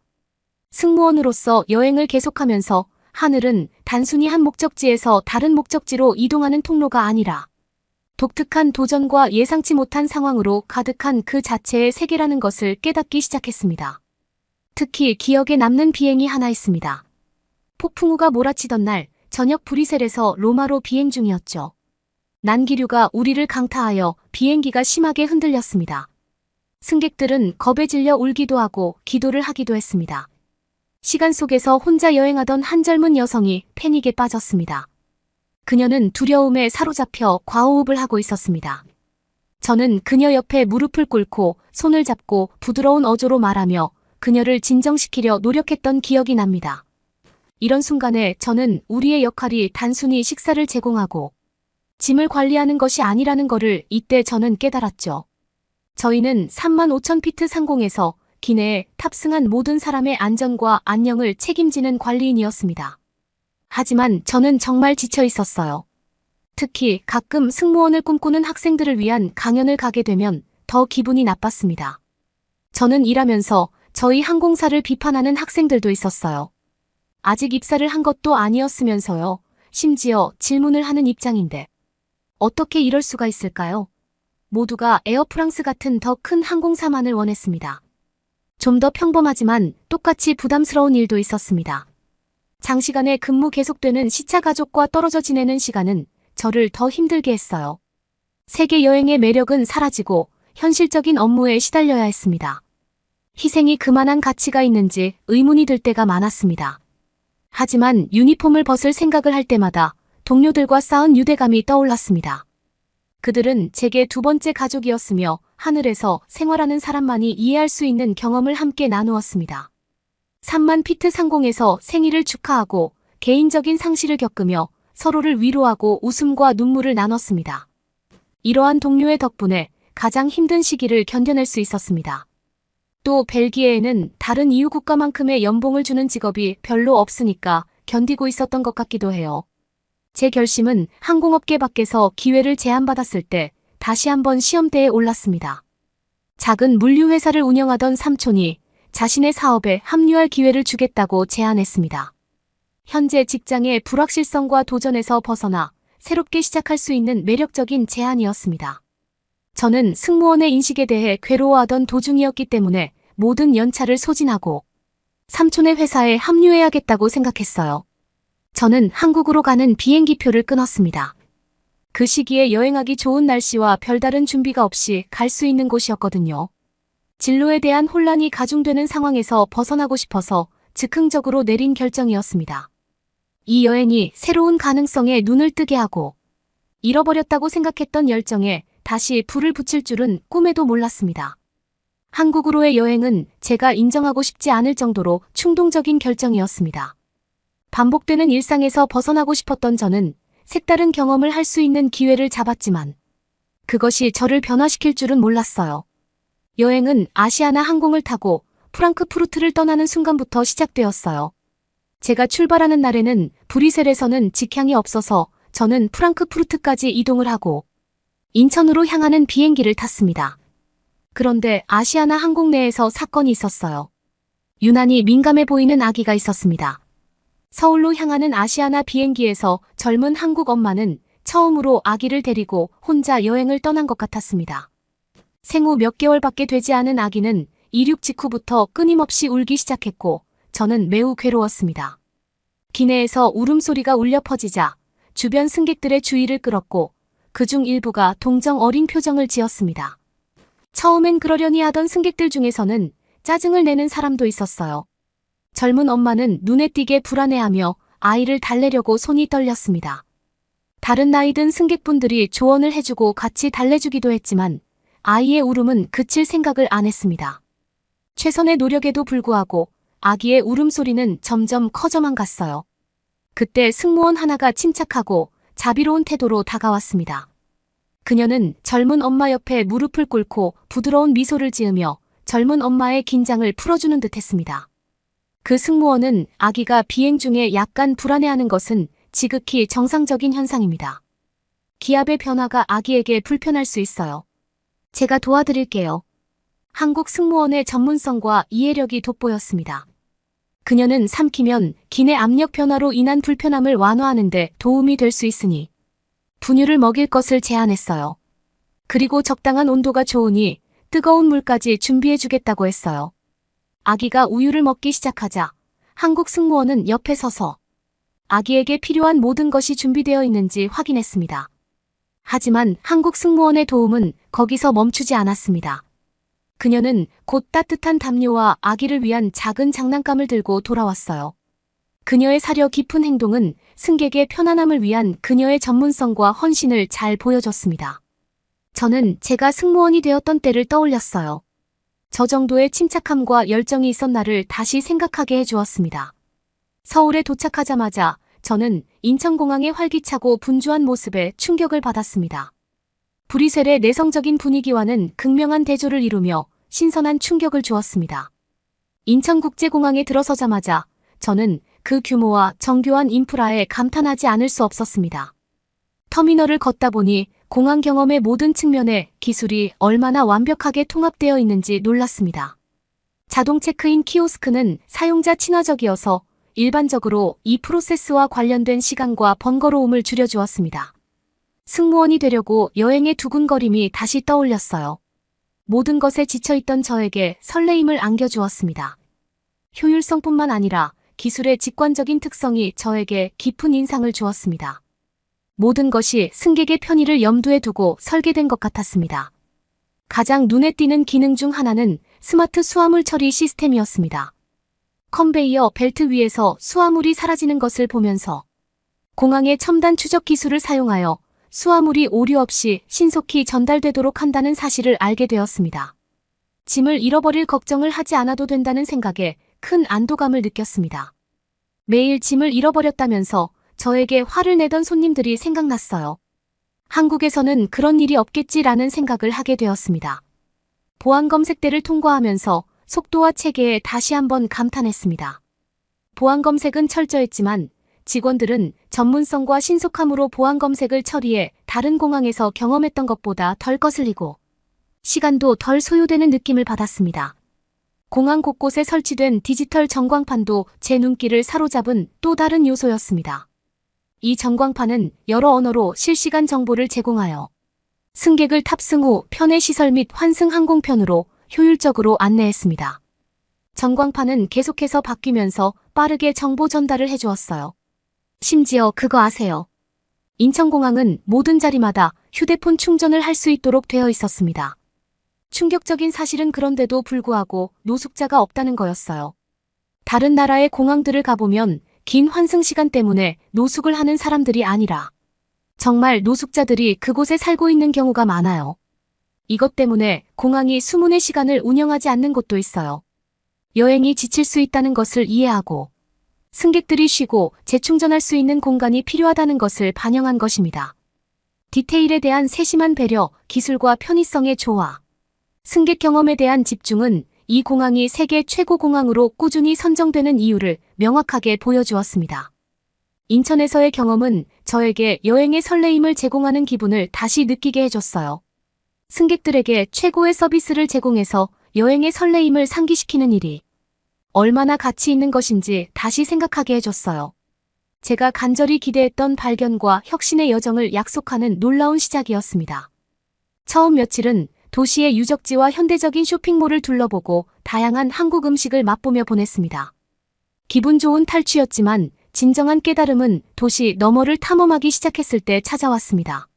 승무원으로서 여행을 계속하면서 하늘은 단순히 한 목적지에서 다른 목적지로 이동하는 통로가 아니라 독특한 도전과 예상치 못한 상황으로 가득한 그 자체의 세계라는 것을 깨닫기 시작했습니다. 특히 기억에 남는 비행이 하나 있습니다. 폭풍우가 몰아치던 날 저녁 브뤼셀에서 로마로 비행 중이었죠. 난기류가 우리를 강타하여 비행기가 심하게 흔들렸습니다. 승객들은 겁에 질려 울기도 하고 기도를 하기도 했습니다. 시간 속에서 혼자 여행하던 한 젊은 여성이 패닉에 빠졌습니다. 그녀는 두려움에 사로잡혀 과호흡을 하고 있었습니다. 저는 그녀 옆에 무릎을 꿇고 손을 잡고 부드러운 어조로 말하며 그녀를 진정시키려 노력했던 기억이 납니다. 이런 순간에 저는 우리의 역할이 단순히 식사를 제공하고 짐을 관리하는 것이 아니라는 것을 이때 저는 깨달았죠. 저희는 35,000피트 상공에서 기내에 탑승한 모든 사람의 안전과 안녕을 책임지는 관리인이었습니다. 하지만 저는 정말 지쳐 있었어요. 특히 가끔 승무원을 꿈꾸는 학생들을 위한 강연을 가게 되면 더 기분이 나빴습니다. 저는 일하면서 저희 항공사를 비판하는 학생들도 있었어요. 아직 입사를 한 것도 아니었으면서요. 심지어 질문을 하는 입장인데 어떻게 이럴 수가 있을까요? 모두가 에어프랑스 같은 더 큰 항공사만을 원했습니다. 좀 더 평범하지만 똑같이 부담스러운 일도 있었습니다. 장시간의 근무 계속되는 시차 가족과 떨어져 지내는 시간은 저를 더 힘들게 했어요. 세계 여행의 매력은 사라지고 현실적인 업무에 시달려야 했습니다. 희생이 그만한 가치가 있는지 의문이 들 때가 많았습니다. 하지만 유니폼을 벗을 생각을 할 때마다 동료들과 쌓은 유대감이 떠올랐습니다. 그들은 제게 두 번째 가족이었으며 하늘에서 생활하는 사람만이 이해할 수 있는 경험을 함께 나누었습니다. 30,000피트 상공에서 생일을 축하하고 개인적인 상실을 겪으며 서로를 위로하고 웃음과 눈물을 나눴습니다. 이러한 동료의 덕분에 가장 힘든 시기를 견뎌낼 수 있었습니다. 또 벨기에에는 다른 EU 국가만큼의 연봉을 주는 직업이 별로 없으니까 견디고 있었던 것 같기도 해요. 제 결심은 항공업계 밖에서 기회를 제안받았을 때 다시 한번 시험대에 올랐습니다. 작은 물류회사를 운영하던 삼촌이 자신의 사업에 합류할 기회를 주겠다고 제안했습니다. 현재 직장의 불확실성과 도전에서 벗어나 새롭게 시작할 수 있는 매력적인 제안이었습니다. 저는 승무원의 인식에 대해 괴로워하던 도중이었기 때문에 모든 연차를 소진하고 삼촌의 회사에 합류해야겠다고 생각했어요. 저는 한국으로 가는 비행기표를 끊었습니다. 그 시기에 여행하기 좋은 날씨와 별다른 준비가 없이 갈 수 있는 곳이었거든요. 진로에 대한 혼란이 가중되는 상황에서 벗어나고 싶어서 즉흥적으로 내린 결정이었습니다. 이 여행이 새로운 가능성에 눈을 뜨게 하고 잃어버렸다고 생각했던 열정에 다시 불을 붙일 줄은 꿈에도 몰랐습니다. 한국으로의 여행은 제가 인정하고 싶지 않을 정도로 충동적인 결정이었습니다. 반복되는 일상에서 벗어나고 싶었던 저는 색다른 경험을 할 수 있는 기회를 잡았지만 그것이 저를 변화시킬 줄은 몰랐어요. 여행은 아시아나 항공을 타고 프랑크푸르트를 떠나는 순간부터 시작되었어요. 제가 출발하는 날에는 브뤼셀에서는 직항이 없어서 저는 프랑크푸르트까지 이동을 하고 인천으로 향하는 비행기를 탔습니다. 그런데 아시아나 항공 내에서 사건이 있었어요. 유난히 민감해 보이는 아기가 있었습니다. 서울로 향하는 아시아나 비행기에서 젊은 한국 엄마는 처음으로 아기를 데리고 혼자 여행을 떠난 것 같았습니다. 생후 몇 개월밖에 되지 않은 아기는 이륙 직후부터 끊임없이 울기 시작했고 저는 매우 괴로웠습니다. 기내에서 울음소리가 울려 퍼지자 주변 승객들의 주의를 끌었고 그중 일부가 동정 어린 표정을 지었습니다. 처음엔 그러려니 하던 승객들 중에서는 짜증을 내는 사람도 있었어요. 젊은 엄마는 눈에 띄게 불안해하며 아이를 달래려고 손이 떨렸습니다. 다른 나이 든 승객분들이 조언을 해주고 같이 달래주기도 했지만 아이의 울음은 그칠 생각을 안 했습니다. 최선의 노력에도 불구하고 아기의 울음소리는 점점 커져만 갔어요. 그때 승무원 하나가 침착하고 자비로운 태도로 다가왔습니다. 그녀는 젊은 엄마 옆에 무릎을 꿇고 부드러운 미소를 지으며 젊은 엄마의 긴장을 풀어주는 듯 했습니다. 그 승무원은 아기가 비행 중에 약간 불안해하는 것은 지극히 정상적인 현상입니다. 기압의 변화가 아기에게 불편할 수 있어요. 제가 도와드릴게요. 한국 승무원의 전문성과 이해력이 돋보였습니다. 그녀는 삼키면 기내 압력 변화로 인한 불편함을 완화하는 데 도움이 될 수 있으니 분유를 먹일 것을 제안했어요. 그리고 적당한 온도가 좋으니 뜨거운 물까지 준비해 주겠다고 했어요. 아기가 우유를 먹기 시작하자 한국 승무원은 옆에 서서 아기에게 필요한 모든 것이 준비되어 있는지 확인했습니다. 하지만 한국 승무원의 도움은 거기서 멈추지 않았습니다. 그녀는 곧 따뜻한 담요와 아기를 위한 작은 장난감을 들고 돌아왔어요. 그녀의 사려 깊은 행동은 승객의 편안함을 위한 그녀의 전문성과 헌신을 잘 보여줬습니다. 저는 제가 승무원이 되었던 때를 떠올렸어요. 저 정도의 침착함과 열정이 있었나를 다시 생각하게 해주었습니다. 서울에 도착하자마자 저는 인천공항의 활기차고 분주한 모습에 충격을 받았습니다. 브뤼셀의 내성적인 분위기와는 극명한 대조를 이루며 신선한 충격을 주었습니다. 인천국제공항에 들어서자마자 저는 그 규모와 정교한 인프라에 감탄하지 않을 수 없었습니다. 터미널을 걷다 보니 공항 경험의 모든 측면에 기술이 얼마나 완벽하게 통합되어 있는지 놀랐습니다. 자동 체크인 키오스크는 사용자 친화적이어서 일반적으로 이 프로세스와 관련된 시간과 번거로움을 줄여주었습니다. 승무원이 되려고 여행의 두근거림이 다시 떠올렸어요. 모든 것에 지쳐있던 저에게 설레임을 안겨주었습니다. 효율성뿐만 아니라 기술의 직관적인 특성이 저에게 깊은 인상을 주었습니다. 모든 것이 승객의 편의를 염두에 두고 설계된 것 같았습니다. 가장 눈에 띄는 기능 중 하나는 스마트 수화물 처리 시스템이었습니다. 컨베이어 벨트 위에서 수화물이 사라지는 것을 보면서 공항의 첨단 추적 기술을 사용하여 수화물이 오류 없이 신속히 전달되도록 한다는 사실을 알게 되었습니다. 짐을 잃어버릴 걱정을 하지 않아도 된다는 생각에 큰 안도감을 느꼈습니다. 매일 짐을 잃어버렸다면서 저에게 화를 내던 손님들이 생각났어요. 한국에서는 그런 일이 없겠지라는 생각을 하게 되었습니다. 보안 검색대를 통과하면서 속도와 체계에 다시 한번 감탄했습니다. 보안 검색은 철저했지만 직원들은 전문성과 신속함으로 보안 검색을 처리해 다른 공항에서 경험했던 것보다 덜 거슬리고 시간도 덜 소요되는 느낌을 받았습니다. 공항 곳곳에 설치된 디지털 전광판도 제 눈길을 사로잡은 또 다른 요소였습니다. 이 전광판은 여러 언어로 실시간 정보를 제공하여 승객을 탑승 후 편의 시설 및 환승 항공편으로 효율적으로 안내했습니다. 전광판은 계속해서 바뀌면서 빠르게 정보 전달을 해주었어요. 심지어 그거 아세요? 인천공항은 모든 자리마다 휴대폰 충전을 할 수 있도록 되어 있었습니다. 충격적인 사실은 그런데도 불구하고 노숙자가 없다는 거였어요. 다른 나라의 공항들을 가보면 긴 환승 시간 때문에 노숙을 하는 사람들이 아니라 정말 노숙자들이 그곳에 살고 있는 경우가 많아요. 이것 때문에 공항이 수문의 시간을 운영하지 않는 곳도 있어요. 여행이 지칠 수 있다는 것을 이해하고 승객들이 쉬고 재충전할 수 있는 공간이 필요하다는 것을 반영한 것입니다. 디테일에 대한 세심한 배려, 기술과 편의성의 조화, 승객 경험에 대한 집중은 이 공항이 세계 최고 공항으로 꾸준히 선정되는 이유를 명확하게 보여주었습니다. 인천에서의 경험은 저에게 여행의 설레임을 제공하는 기분을 다시 느끼게 해줬어요. 승객들에게 최고의 서비스를 제공해서 여행의 설레임을 상기시키는 일이 얼마나 가치 있는 것인지 다시 생각하게 해줬어요. 제가 간절히 기대했던 발견과 혁신의 여정을 약속하는 놀라운 시작이었습니다. 처음 며칠은 도시의 유적지와 현대적인 쇼핑몰을 둘러보고 다양한 한국 음식을 맛보며 보냈습니다. 기분 좋은 탈취였지만 진정한 깨달음은 도시 너머를 탐험하기 시작했을 때 찾아왔습니다.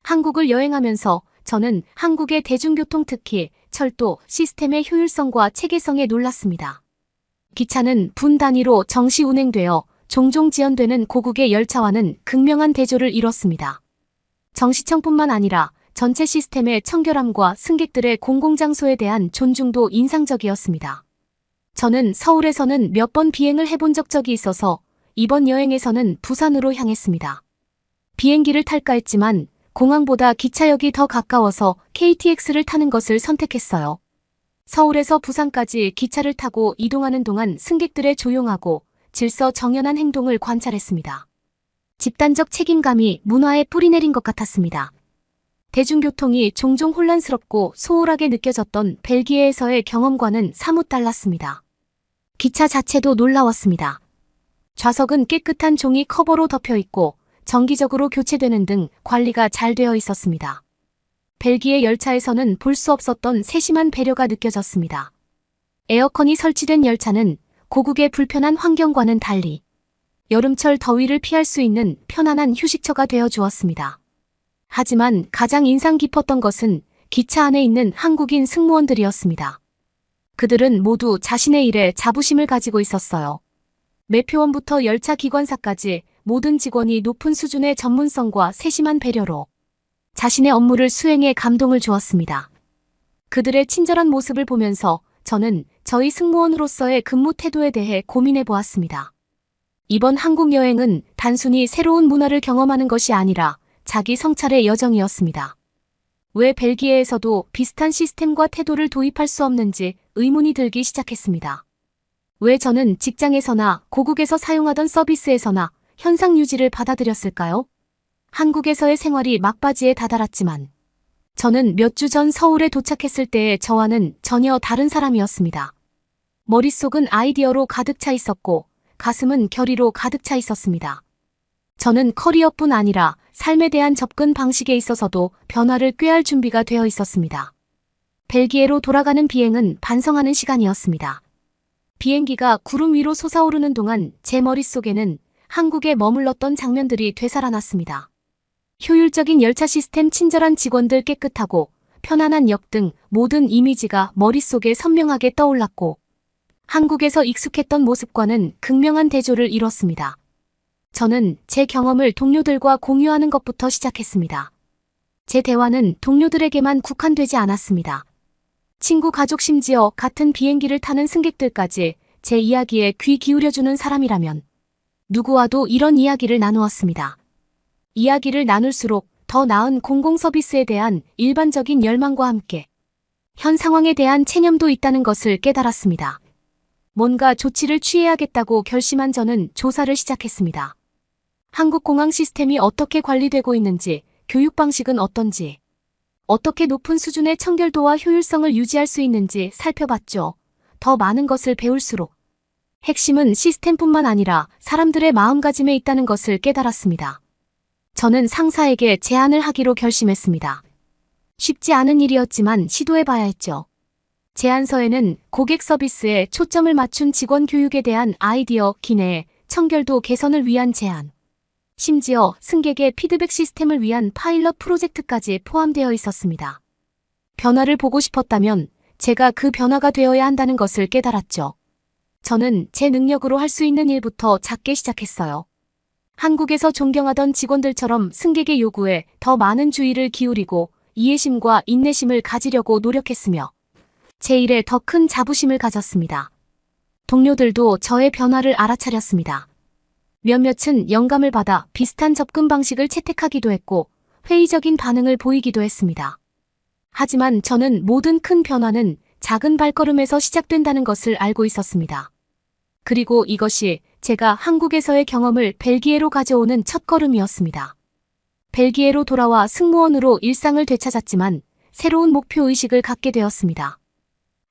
한국을 여행하면서 저는 한국의 대중교통, 특히 철도 시스템의 효율성과 체계성에 놀랐습니다. 기차는 분 단위로 정시 운행되어 종종 지연되는 고국의 열차와는 극명한 대조를 이뤘습니다. 정시청뿐만 아니라 전체 시스템의 청결함과 승객들의 공공장소에 대한 존중도 인상적이었습니다. 저는 서울에서는 몇 번 비행을 해본 적이 있어서 이번 여행에서는 부산으로 향했습니다. 비행기를 탈까 했지만 공항보다 기차역이 더 가까워서 KTX를 타는 것을 선택했어요. 서울에서 부산까지 기차를 타고 이동하는 동안 승객들의 조용하고 질서 정연한 행동을 관찰했습니다. 집단적 책임감이 문화에 뿌리내린 것 같았습니다. 대중교통이 종종 혼란스럽고 소홀하게 느껴졌던 벨기에에서의 경험과는 사뭇 달랐습니다. 기차 자체도 놀라웠습니다. 좌석은 깨끗한 종이 커버로 덮여 있고 정기적으로 교체되는 등 관리가 잘 되어 있었습니다. 벨기에 열차에서는 볼 수 없었던 세심한 배려가 느껴졌습니다. 에어컨이 설치된 열차는 고국의 불편한 환경과는 달리 여름철 더위를 피할 수 있는 편안한 휴식처가 되어 주었습니다. 하지만 가장 인상 깊었던 것은 기차 안에 있는 한국인 승무원들이었습니다. 그들은 모두 자신의 일에 자부심을 가지고 있었어요. 매표원부터 열차 기관사까지 모든 직원이 높은 수준의 전문성과 세심한 배려로 자신의 업무를 수행해 감동을 주었습니다. 그들의 친절한 모습을 보면서 저는 저희 승무원으로서의 근무 태도에 대해 고민해 보았습니다. 이번 한국 여행은 단순히 새로운 문화를 경험하는 것이 아니라 자기 성찰의 여정이었습니다. 왜 벨기에에서도 비슷한 시스템과 태도를 도입할 수 없는지 의문이 들기 시작했습니다. 왜 저는 직장에서나 고국에서 사용하던 서비스에서나 현상 유지를 받아들였을까요? 한국에서의 생활이 막바지에 다다랐지만 저는 몇 주 전 서울에 도착했을 때의 저와는 전혀 다른 사람이었습니다. 머릿속은 아이디어로 가득 차 있었고 가슴은 결의로 가득 차 있었습니다. 저는 커리어뿐 아니라 삶에 대한 접근 방식에 있어서도 변화를 꾀할 준비가 되어 있었습니다. 벨기에로 돌아가는 비행은 반성하는 시간이었습니다. 비행기가 구름 위로 솟아오르는 동안 제 머릿속에는 한국에 머물렀던 장면들이 되살아났습니다. 효율적인 열차 시스템, 친절한 직원들, 깨끗하고 편안한 역 등 모든 이미지가 머릿속에 선명하게 떠올랐고 한국에서 익숙했던 모습과는 극명한 대조를 이뤘습니다. 저는 제 경험을 동료들과 공유하는 것부터 시작했습니다. 제 대화는 동료들에게만 국한되지 않았습니다. 친구, 가족, 심지어 같은 비행기를 타는 승객들까지 제 이야기에 귀 기울여주는 사람이라면 누구와도 이런 이야기를 나누었습니다. 이야기를 나눌수록 더 나은 공공서비스에 대한 일반적인 열망과 함께 현 상황에 대한 체념도 있다는 것을 깨달았습니다. 뭔가 조치를 취해야겠다고 결심한 저는 조사를 시작했습니다. 한국 공항 시스템이 어떻게 관리되고 있는지, 교육 방식은 어떤지, 어떻게 높은 수준의 청결도와 효율성을 유지할 수 있는지 살펴봤죠. 더 많은 것을 배울수록 핵심은 시스템뿐만 아니라 사람들의 마음가짐에 있다는 것을 깨달았습니다. 저는 상사에게 제안을 하기로 결심했습니다. 쉽지 않은 일이었지만 시도해봐야 했죠. 제안서에는 고객 서비스에 초점을 맞춘 직원 교육에 대한 아이디어, 기내, 청결도 개선을 위한 제안, 심지어 승객의 피드백 시스템을 위한 파일럿 프로젝트까지 포함되어 있었습니다. 변화를 보고 싶었다면 제가 그 변화가 되어야 한다는 것을 깨달았죠. 저는 제 능력으로 할 수 있는 일부터 작게 시작했어요. 한국에서 존경하던 직원들처럼 승객의 요구에 더 많은 주의를 기울이고 이해심과 인내심을 가지려고 노력했으며 제 일에 더 큰 자부심을 가졌습니다. 동료들도 저의 변화를 알아차렸습니다. 몇몇은 영감을 받아 비슷한 접근 방식을 채택하기도 했고 회의적인 반응을 보이기도 했습니다. 하지만 저는 모든 큰 변화는 작은 발걸음에서 시작된다는 것을 알고 있었습니다. 그리고 이것이 제가 한국에서의 경험을 벨기에로 가져오는 첫걸음이었습니다. 벨기에로 돌아와 승무원으로 일상을 되찾았지만 새로운 목표의식을 갖게 되었습니다.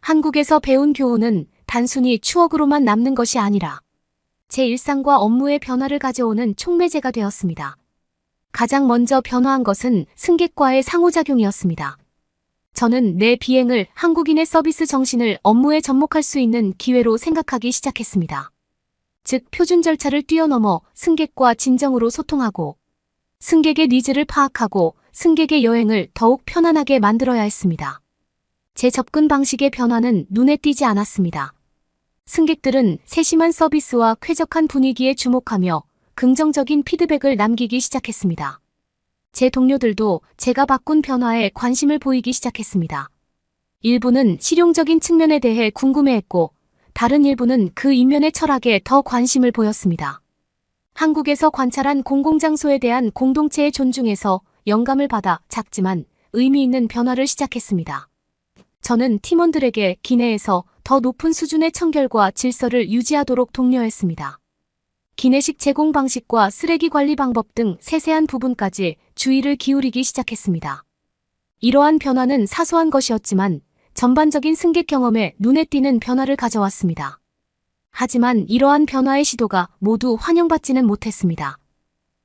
한국에서 배운 교훈은 단순히 추억으로만 남는 것이 아니라 제 일상과 업무의 변화를 가져오는 촉매제가 되었습니다. 가장 먼저 변화한 것은 승객과의 상호작용이었습니다. 저는 내 비행을 한국인의 서비스 정신을 업무에 접목할 수 있는 기회로 생각하기 시작했습니다. 즉, 표준 절차를 뛰어넘어 승객과 진정으로 소통하고 승객의 니즈를 파악하고 승객의 여행을 더욱 편안하게 만들어야 했습니다. 제 접근 방식의 변화는 눈에 띄지 않았습니다. 승객들은 세심한 서비스와 쾌적한 분위기에 주목하며 긍정적인 피드백을 남기기 시작했습니다. 제 동료들도 제가 바꾼 변화에 관심을 보이기 시작했습니다. 일부는 실용적인 측면에 대해 궁금해했고 다른 일부는 그 인면의 철학에 더 관심을 보였습니다. 한국에서 관찰한 공공장소에 대한 공동체의 존중에서 영감을 받아 작지만 의미 있는 변화를 시작했습니다. 저는 팀원들에게 기내에서 더 높은 수준의 청결과 질서를 유지하도록 독려했습니다. 기내식 제공 방식과 쓰레기 관리 방법 등 세세한 부분까지 주의를 기울이기 시작했습니다. 이러한 변화는 사소한 것이었지만 전반적인 승객 경험에 눈에 띄는 변화를 가져왔습니다. 하지만 이러한 변화의 시도가 모두 환영받지는 못했습니다.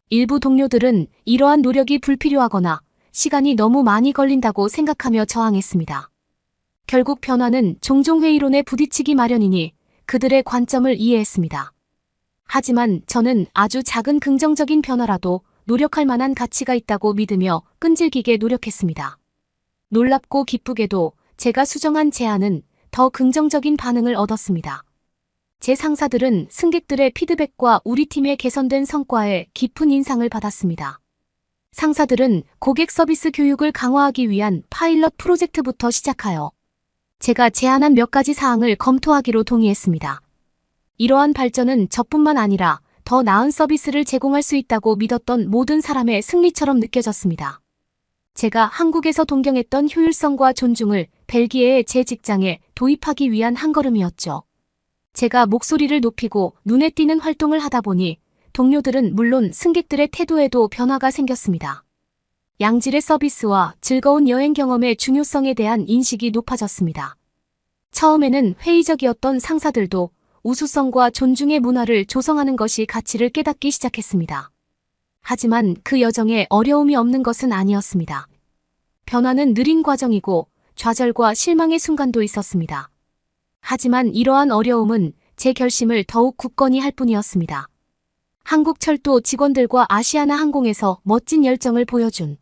일부 동료들은 이러한 노력이 불필요하거나 시간이 너무 많이 걸린다고 생각하며 저항했습니다. 결국 변화는 종종 회의론에 부딪히기 마련이니 그들의 관점을 이해했습니다. 하지만 저는 아주 작은 긍정적인 변화라도 노력할 만한 가치가 있다고 믿으며 끈질기게 노력했습니다. 놀랍고 기쁘게도 제가 수정한 제안은 더 긍정적인 반응을 얻었습니다. 제 상사들은 승객들의 피드백과 우리 팀의 개선된 성과에 깊은 인상을 받았습니다. 상사들은 고객 서비스 교육을 강화하기 위한 파일럿 프로젝트부터 시작하여 제가 제안한 몇 가지 사항을 검토하기로 동의했습니다. 이러한 발전은 저뿐만 아니라 더 나은 서비스를 제공할 수 있다고 믿었던 모든 사람의 승리처럼 느껴졌습니다. 제가 한국에서 동경했던 효율성과 존중을 벨기에의 제 직장에 도입하기 위한 한 걸음이었죠. 제가 목소리를 높이고 눈에 띄는 활동을 하다 보니 동료들은 물론 승객들의 태도에도 변화가 생겼습니다. 양질의 서비스와 즐거운 여행 경험의 중요성에 대한 인식이 높아졌습니다. 처음에는 회의적이었던 상사들도 우수성과 존중의 문화를 조성하는 것이 가치를 깨닫기 시작했습니다. 하지만 그 여정에 어려움이 없는 것은 아니었습니다. 변화는 느린 과정이고 좌절과 실망의 순간도 있었습니다. 하지만 이러한 어려움은 제 결심을 더욱 굳건히 할 뿐이었습니다. 한국철도 직원들과 아시아나 항공에서 멋진 열정을 보여준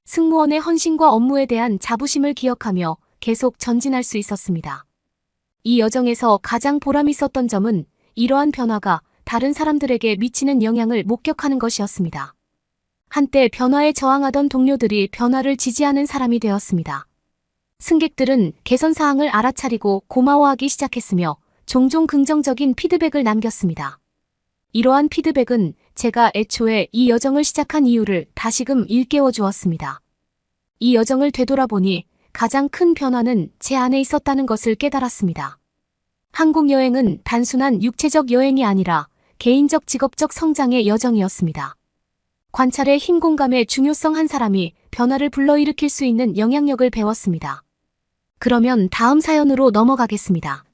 승무원의 헌신과 업무에 대한 자부심을 기억하며 계속 전진할 수 있었습니다. 이 여정에서 가장 보람 있었던 점은 이러한 변화가 다른 사람들에게 미치는 영향을 목격하는 것이었습니다. 한때 변화에 저항하던 동료들이 변화를 지지하는 사람이 되었습니다. 승객들은 개선 사항을 알아차리고 고마워하기 시작했으며 종종 긍정적인 피드백을 남겼습니다. 이러한 피드백은 제가 애초에 이 여정을 시작한 이유를 다시금 일깨워 주었습니다. 이 여정을 되돌아보니 가장 큰 변화는 제 안에 있었다는 것을 깨달았습니다. 한국 여행은 단순한 육체적 여행이 아니라 개인적 직업적 성장의 여정이었습니다. 관찰의 힘 공감의 중요성 한 사람이 변화를 불러일으킬 수 있는 영향력을 배웠습니다. 그러면 다음 사연으로 넘어가겠습니다.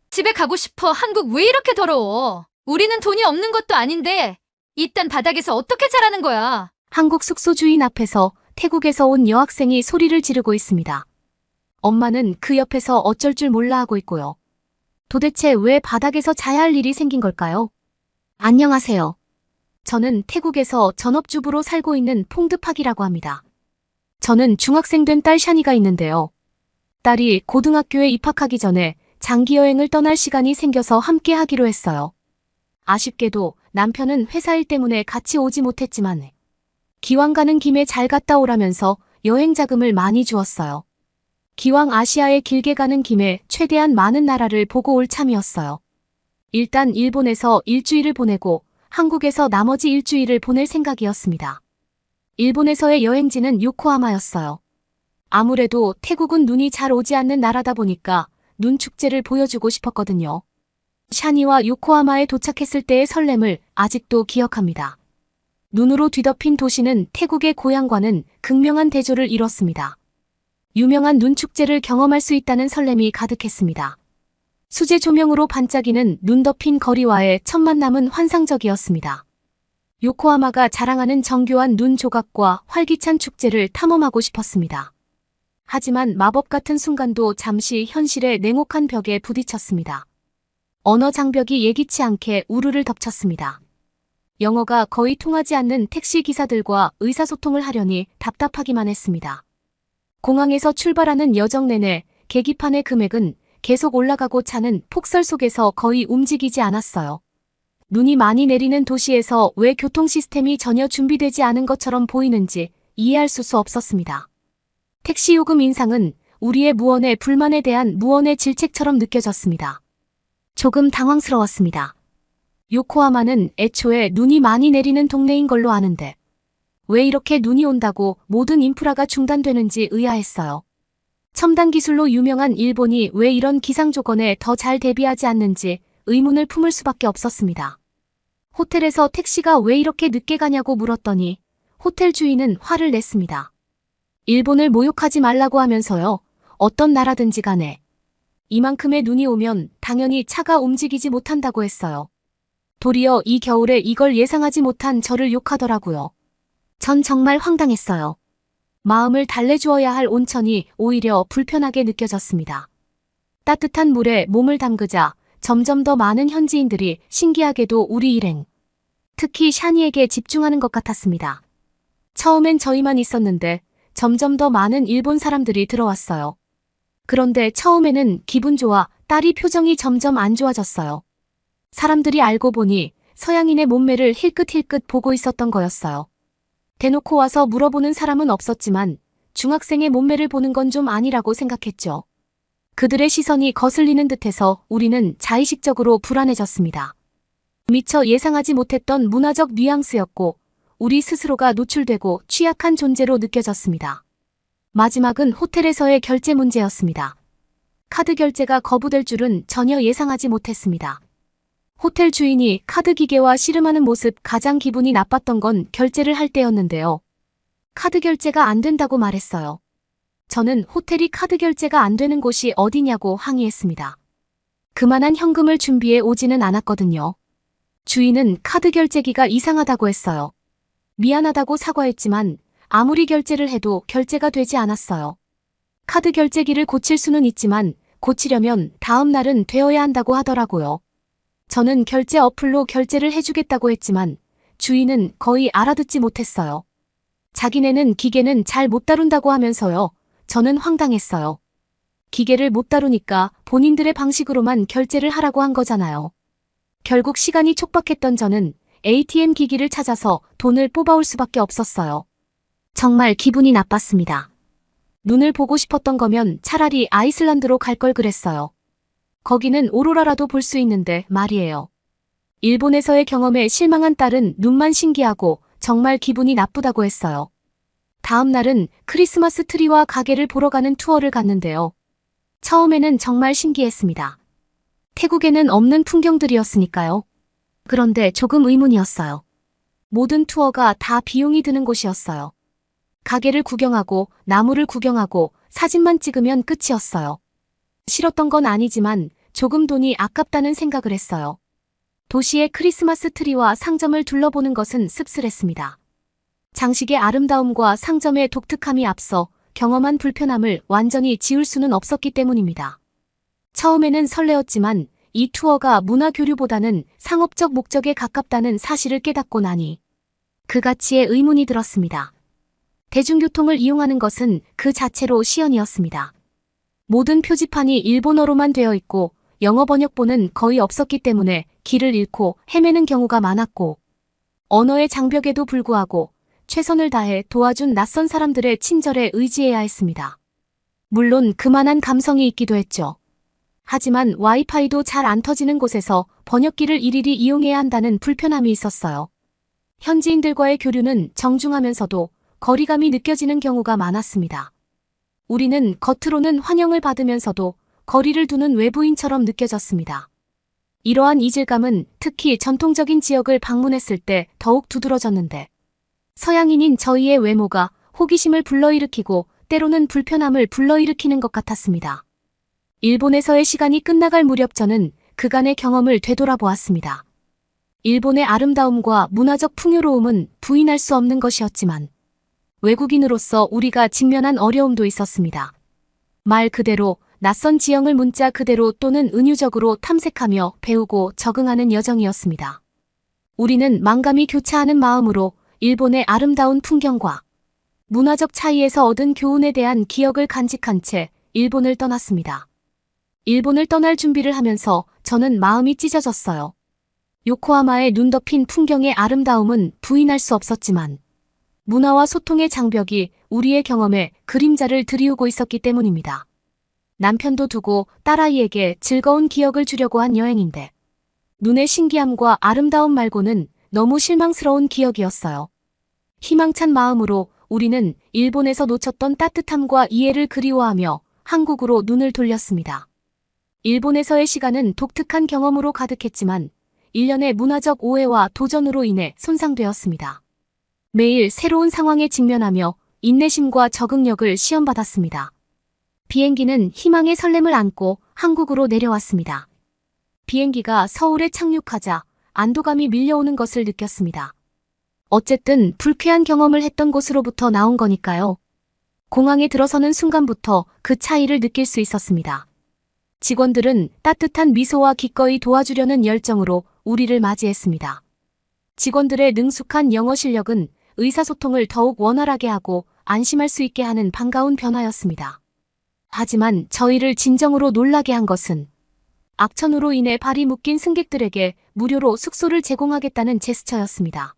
집에 가고 싶어. 한국 왜 이렇게 더러워? 우리는 돈이 없는 것도 아닌데 이딴 바닥에서 어떻게 자라는 거야? 한국 숙소 주인 앞에서 태국에서 온 여학생이 소리를 지르고 있습니다. 엄마는 그 옆에서 어쩔 줄 몰라 하고 있고요. 도대체 왜 바닥에서 자야 할 일이 생긴 걸까요? 안녕하세요. 저는 태국에서 전업주부로 살고 있는 퐁드팍이라고 합니다. 저는 중학생 된 딸 샤니가 있는데요. 딸이 고등학교에 입학하기 전에 장기 여행을 떠날 시간이 생겨서 함께 하기로 했어요. 아쉽게도 남편은 회사 일 때문에 같이 오지 못했지만 기왕 가는 김에 잘 갔다 오라면서 여행 자금을 많이 주었어요. 기왕 아시아에 길게 가는 김에 최대한 많은 나라를 보고 올 참이었어요. 일단 일본에서 일주일을 보내고 한국에서 나머지 일주일을 보낼 생각이었습니다. 일본에서의 여행지는 요코하마였어요. 아무래도 태국은 눈이 잘 오지 않는 나라다 보니까 눈 축제를 보여주고 싶었거든요. 샤니와 요코하마에 도착했을 때의 설렘을 아직도 기억합니다. 눈으로 뒤덮인 도시는 태국의 고향과는 극명한 대조를 이뤘습니다. 유명한 눈 축제를 경험할 수 있다는 설렘이 가득했습니다. 수제 조명으로 반짝이는 눈 덮인 거리와의 첫 만남은 환상적이었습니다. 요코하마가 자랑하는 정교한 눈 조각과 활기찬 축제를 탐험하고 싶었습니다. 하지만 마법 같은 순간도 잠시 현실의 냉혹한 벽에 부딪혔습니다. 언어 장벽이 예기치 않게 우르를 덮쳤습니다. 영어가 거의 통하지 않는 택시 기사들과 의사소통을 하려니 답답하기만 했습니다. 공항에서 출발하는 여정 내내 계기판의 금액은 계속 올라가고 차는 폭설 속에서 거의 움직이지 않았어요. 눈이 많이 내리는 도시에서 왜 교통 시스템이 전혀 준비되지 않은 것처럼 보이는지 이해할 수 없었습니다. 택시 요금 인상은 우리의 무언의 불만에 대한 무언의 질책처럼 느껴졌습니다. 조금 당황스러웠습니다. 요코하마는 애초에 눈이 많이 내리는 동네인 걸로 아는데 왜 이렇게 눈이 온다고 모든 인프라가 중단되는지 의아했어요. 첨단 기술로 유명한 일본이 왜 이런 기상조건에 더 잘 대비하지 않는지 의문을 품을 수밖에 없었습니다. 호텔에서 택시가 왜 이렇게 늦게 가냐고 물었더니 호텔 주인은 화를 냈습니다. 일본을 모욕하지 말라고 하면서요. 어떤 나라든지 간에 이만큼의 눈이 오면 당연히 차가 움직이지 못한다고 했어요. 도리어 이 겨울에 이걸 예상하지 못한 저를 욕하더라고요. 전 정말 황당했어요. 마음을 달래주어야 할 온천이 오히려 불편하게 느껴졌습니다. 따뜻한 물에 몸을 담그자 점점 더 많은 현지인들이 신기하게도 우리 일행, 특히 샤니에게 집중하는 것 같았습니다. 처음엔 저희만 있었는데 점점 더 많은 일본 사람들이 들어왔어요. 그런데 처음에는 기분 좋아 딸이 표정이 점점 안 좋아졌어요. 사람들이 알고 보니 서양인의 몸매를 힐끗힐끗 보고 있었던 거였어요. 대놓고 와서 물어보는 사람은 없었지만 중학생의 몸매를 보는 건 좀 아니라고 생각했죠. 그들의 시선이 거슬리는 듯해서 우리는 자의식적으로 불안해졌습니다. 미처 예상하지 못했던 문화적 뉘앙스였고 우리 스스로가 노출되고 취약한 존재로 느껴졌습니다. 마지막은 호텔에서의 결제 문제였습니다. 카드 결제가 거부될 줄은 전혀 예상하지 못했습니다. 호텔 주인이 카드 기계와 씨름하는 모습 가장 기분이 나빴던 건 결제를 할 때였는데요. 카드 결제가 안 된다고 말했어요. 저는 호텔이 카드 결제가 안 되는 곳이 어디냐고 항의했습니다. 그만한 현금을 준비해 오지는 않았거든요. 주인은 카드 결제기가 이상하다고 했어요. 미안하다고 사과했지만 아무리 결제를 해도 결제가 되지 않았어요. 카드 결제기를 고칠 수는 있지만 고치려면 다음 날은 되어야 한다고 하더라고요. 저는 결제 어플로 결제를 해주겠다고 했지만 주인은 거의 알아듣지 못했어요. 자기네는 기계는 잘 못 다룬다고 하면서요. 저는 황당했어요. 기계를 못 다루니까 본인들의 방식으로만 결제를 하라고 한 거잖아요. 결국 시간이 촉박했던 저는 ATM 기기를 찾아서 돈을 뽑아올 수밖에 없었어요. 정말 기분이 나빴습니다. 눈을 보고 싶었던 거면 차라리 아이슬란드로 갈 걸 그랬어요. 거기는 오로라라도 볼 수 있는데 말이에요. 일본에서의 경험에 실망한 딸은 눈만 신기하고 정말 기분이 나쁘다고 했어요. 다음 날은 크리스마스 트리와 가게를 보러 가는 투어를 갔는데요. 처음에는 정말 신기했습니다. 태국에는 없는 풍경들이었으니까요. 그런데 조금 의문이었어요. 모든 투어가 다 비용이 드는 곳이었어요. 가게를 구경하고 나무를 구경하고 사진만 찍으면 끝이었어요. 싫었던 건 아니지만 조금 돈이 아깝다는 생각을 했어요. 도시의 크리스마스 트리와 상점을 둘러보는 것은 씁쓸했습니다. 장식의 아름다움과 상점의 독특함이 앞서 경험한 불편함을 완전히 지울 수는 없었기 때문입니다. 처음에는 설레었지만 이 투어가 문화 교류보다는 상업적 목적에 가깝다는 사실을 깨닫고 나니 그 가치에 의문이 들었습니다. 대중교통을 이용하는 것은 그 자체로 시연이었습니다. 모든 표지판이 일본어로만 되어 있고 영어 번역본은 거의 없었기 때문에 길을 잃고 헤매는 경우가 많았고 언어의 장벽에도 불구하고 최선을 다해 도와준 낯선 사람들의 친절에 의지해야 했습니다. 물론 그만한 감성이 있기도 했죠. 하지만 와이파이도 잘 안 터지는 곳에서 번역기를 일일이 이용해야 한다는 불편함이 있었어요. 현지인들과의 교류는 정중하면서도 거리감이 느껴지는 경우가 많았습니다. 우리는 겉으로는 환영을 받으면서도 거리를 두는 외부인처럼 느껴졌습니다. 이러한 이질감은 특히 전통적인 지역을 방문했을 때 더욱 두드러졌는데 서양인인 저희의 외모가 호기심을 불러일으키고 때로는 불편함을 불러일으키는 것 같았습니다. 일본에서의 시간이 끝나갈 무렵 저는 그간의 경험을 되돌아보았습니다. 일본의 아름다움과 문화적 풍요로움은 부인할 수 없는 것이었지만 외국인으로서 우리가 직면한 어려움도 있었습니다. 말 그대로 낯선 지형을 문자 그대로 또는 은유적으로 탐색하며 배우고 적응하는 여정이었습니다. 우리는 만감이 교차하는 마음으로 일본의 아름다운 풍경과 문화적 차이에서 얻은 교훈에 대한 기억을 간직한 채 일본을 떠났습니다. 일본을 떠날 준비를 하면서 저는 마음이 찢어졌어요. 요코하마의 눈 덮인 풍경의 아름다움은 부인할 수 없었지만 문화와 소통의 장벽이 우리의 경험에 그림자를 들이우고 있었기 때문입니다. 남편도 두고 딸아이에게 즐거운 기억을 주려고 한 여행인데 눈의 신기함과 아름다움 말고는 너무 실망스러운 기억이었어요. 희망찬 마음으로 우리는 일본에서 놓쳤던 따뜻함과 이해를 그리워하며 한국으로 눈을 돌렸습니다. 일본에서의 시간은 독특한 경험으로 가득했지만 일련의 문화적 오해와 도전으로 인해 손상되었습니다. 매일 새로운 상황에 직면하며 인내심과 적응력을 시험받았습니다. 비행기는 희망의 설렘을 안고 한국으로 내려왔습니다. 비행기가 서울에 착륙하자 안도감이 밀려오는 것을 느꼈습니다. 어쨌든 불쾌한 경험을 했던 곳으로부터 나온 거니까요. 공항에 들어서는 순간부터 그 차이를 느낄 수 있었습니다. 직원들은 따뜻한 미소와 기꺼이 도와주려는 열정으로 우리를 맞이했습니다. 직원들의 능숙한 영어 실력은 의사소통을 더욱 원활하게 하고 안심할 수 있게 하는 반가운 변화였습니다. 하지만 저희를 진정으로 놀라게 한 것은 악천후로 인해 발이 묶인 승객들에게 무료로 숙소를 제공하겠다는 제스처였습니다.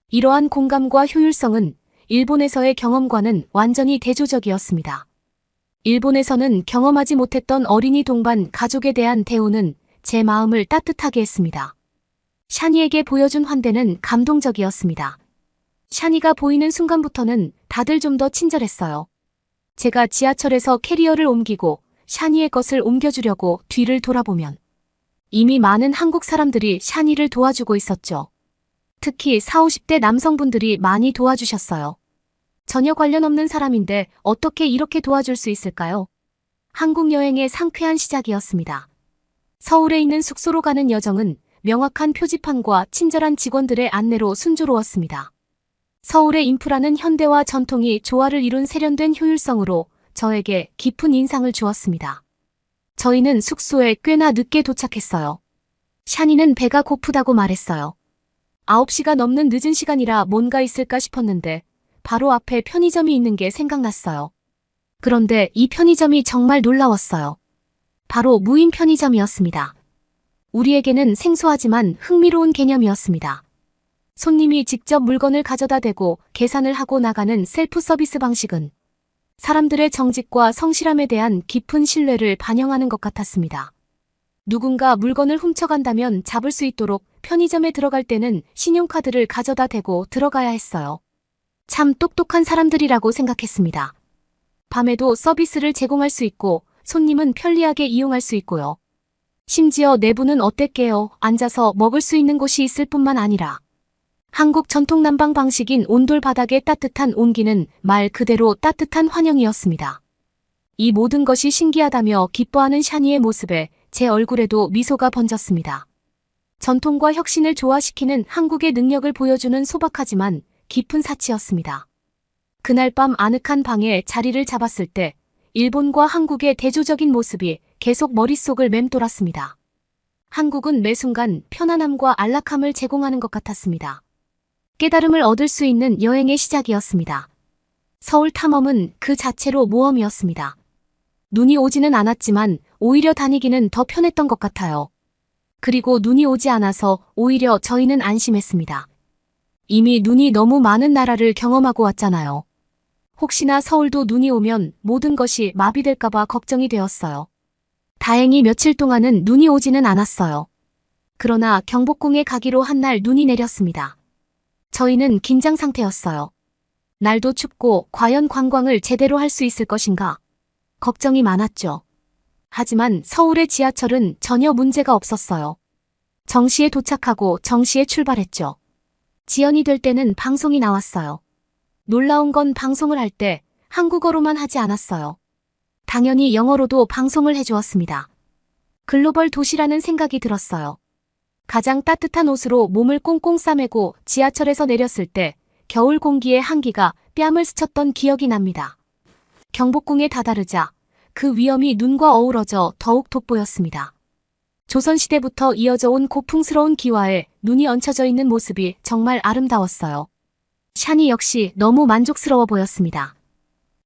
이러한 공감과 효율성은 일본에서의 경험과는 완전히 대조적이었습니다. 일본에서는 경험하지 못했던 어린이 동반 가족에 대한 대우는 제 마음을 따뜻하게 했습니다. 샤니에게 보여준 환대는 감동적이었습니다. 샤니가 보이는 순간부터는 다들 좀 더 친절했어요. 제가 지하철에서 캐리어를 옮기고 샤니의 것을 옮겨주려고 뒤를 돌아보면 이미 많은 한국 사람들이 샤니를 도와주고 있었죠. 특히 40, 50대 남성분들이 많이 도와주셨어요. 전혀 관련 없는 사람인데 어떻게 이렇게 도와줄 수 있을까요? 한국 여행의 상쾌한 시작이었습니다. 서울에 있는 숙소로 가는 여정은 명확한 표지판과 친절한 직원들의 안내로 순조로웠습니다. 서울의 인프라는 현대와 전통이 조화를 이룬 세련된 효율성으로 저에게 깊은 인상을 주었습니다. 저희는 숙소에 꽤나 늦게 도착했어요. 샤니는 배가 고프다고 말했어요. 9시가 넘는 늦은 시간이라 뭔가 있을까 싶었는데 바로 앞에 편의점이 있는 게 생각났어요. 그런데 이 편의점이 정말 놀라웠어요. 바로 무인 편의점이었습니다. 우리에게는 생소하지만 흥미로운 개념이었습니다. 손님이 직접 물건을 가져다 대고 계산을 하고 나가는 셀프 서비스 방식은 사람들의 정직과 성실함에 대한 깊은 신뢰를 반영하는 것 같았습니다. 누군가 물건을 훔쳐간다면 잡을 수 있도록 편의점에 들어갈 때는 신용카드를 가져다 대고 들어가야 했어요. 참 똑똑한 사람들이라고 생각했습니다. 밤에도 서비스를 제공할 수 있고 손님은 편리하게 이용할 수 있고요. 심지어 내부는 어땠게요? 앉아서 먹을 수 있는 곳이 있을 뿐만 아니라 한국 전통 난방 방식인 온돌 바닥의 따뜻한 온기는 말 그대로 따뜻한 환영이었습니다. 이 모든 것이 신기하다며 기뻐하는 샤니의 모습에 제 얼굴에도 미소가 번졌습니다. 전통과 혁신을 조화시키는 한국의 능력을 보여주는 소박하지만 깊은 사치였습니다. 그날 밤 아늑한 방에 자리를 잡았을 때 일본과 한국의 대조적인 모습이 계속 머릿속을 맴돌았습니다. 한국은 매 순간 편안함과 안락함을 제공하는 것 같았습니다. 깨달음을 얻을 수 있는 여행의 시작이었습니다. 서울 탐험은 그 자체로 모험이었습니다. 눈이 오지는 않았지만 오히려 다니기는 더 편했던 것 같아요. 그리고 눈이 오지 않아서 오히려 저희는 안심했습니다. 이미 눈이 너무 많은 나라를 경험하고 왔잖아요. 혹시나 서울도 눈이 오면 모든 것이 마비될까봐 걱정이 되었어요. 다행히 며칠 동안은 눈이 오지는 않았어요. 그러나 경복궁에 가기로 한 날 눈이 내렸습니다. 저희는 긴장 상태였어요. 날도 춥고 과연 관광을 제대로 할 수 있을 것인가? 걱정이 많았죠. 하지만 서울의 지하철은 전혀 문제가 없었어요. 정시에 도착하고 정시에 출발했죠. 지연이 될 때는 방송이 나왔어요. 놀라운 건 방송을 할 때 한국어로만 하지 않았어요. 당연히 영어로도 방송을 해주었습니다. 글로벌 도시라는 생각이 들었어요. 가장 따뜻한 옷으로 몸을 꽁꽁 싸매고 지하철에서 내렸을 때 겨울 공기의 한기가 뺨을 스쳤던 기억이 납니다. 경복궁에 다다르자 그 위엄이 눈과 어우러져 더욱 돋보였습니다. 조선시대부터 이어져 온 고풍스러운 기와에 눈이 얹혀져 있는 모습이 정말 아름다웠어요. 샤니 역시 너무 만족스러워 보였습니다.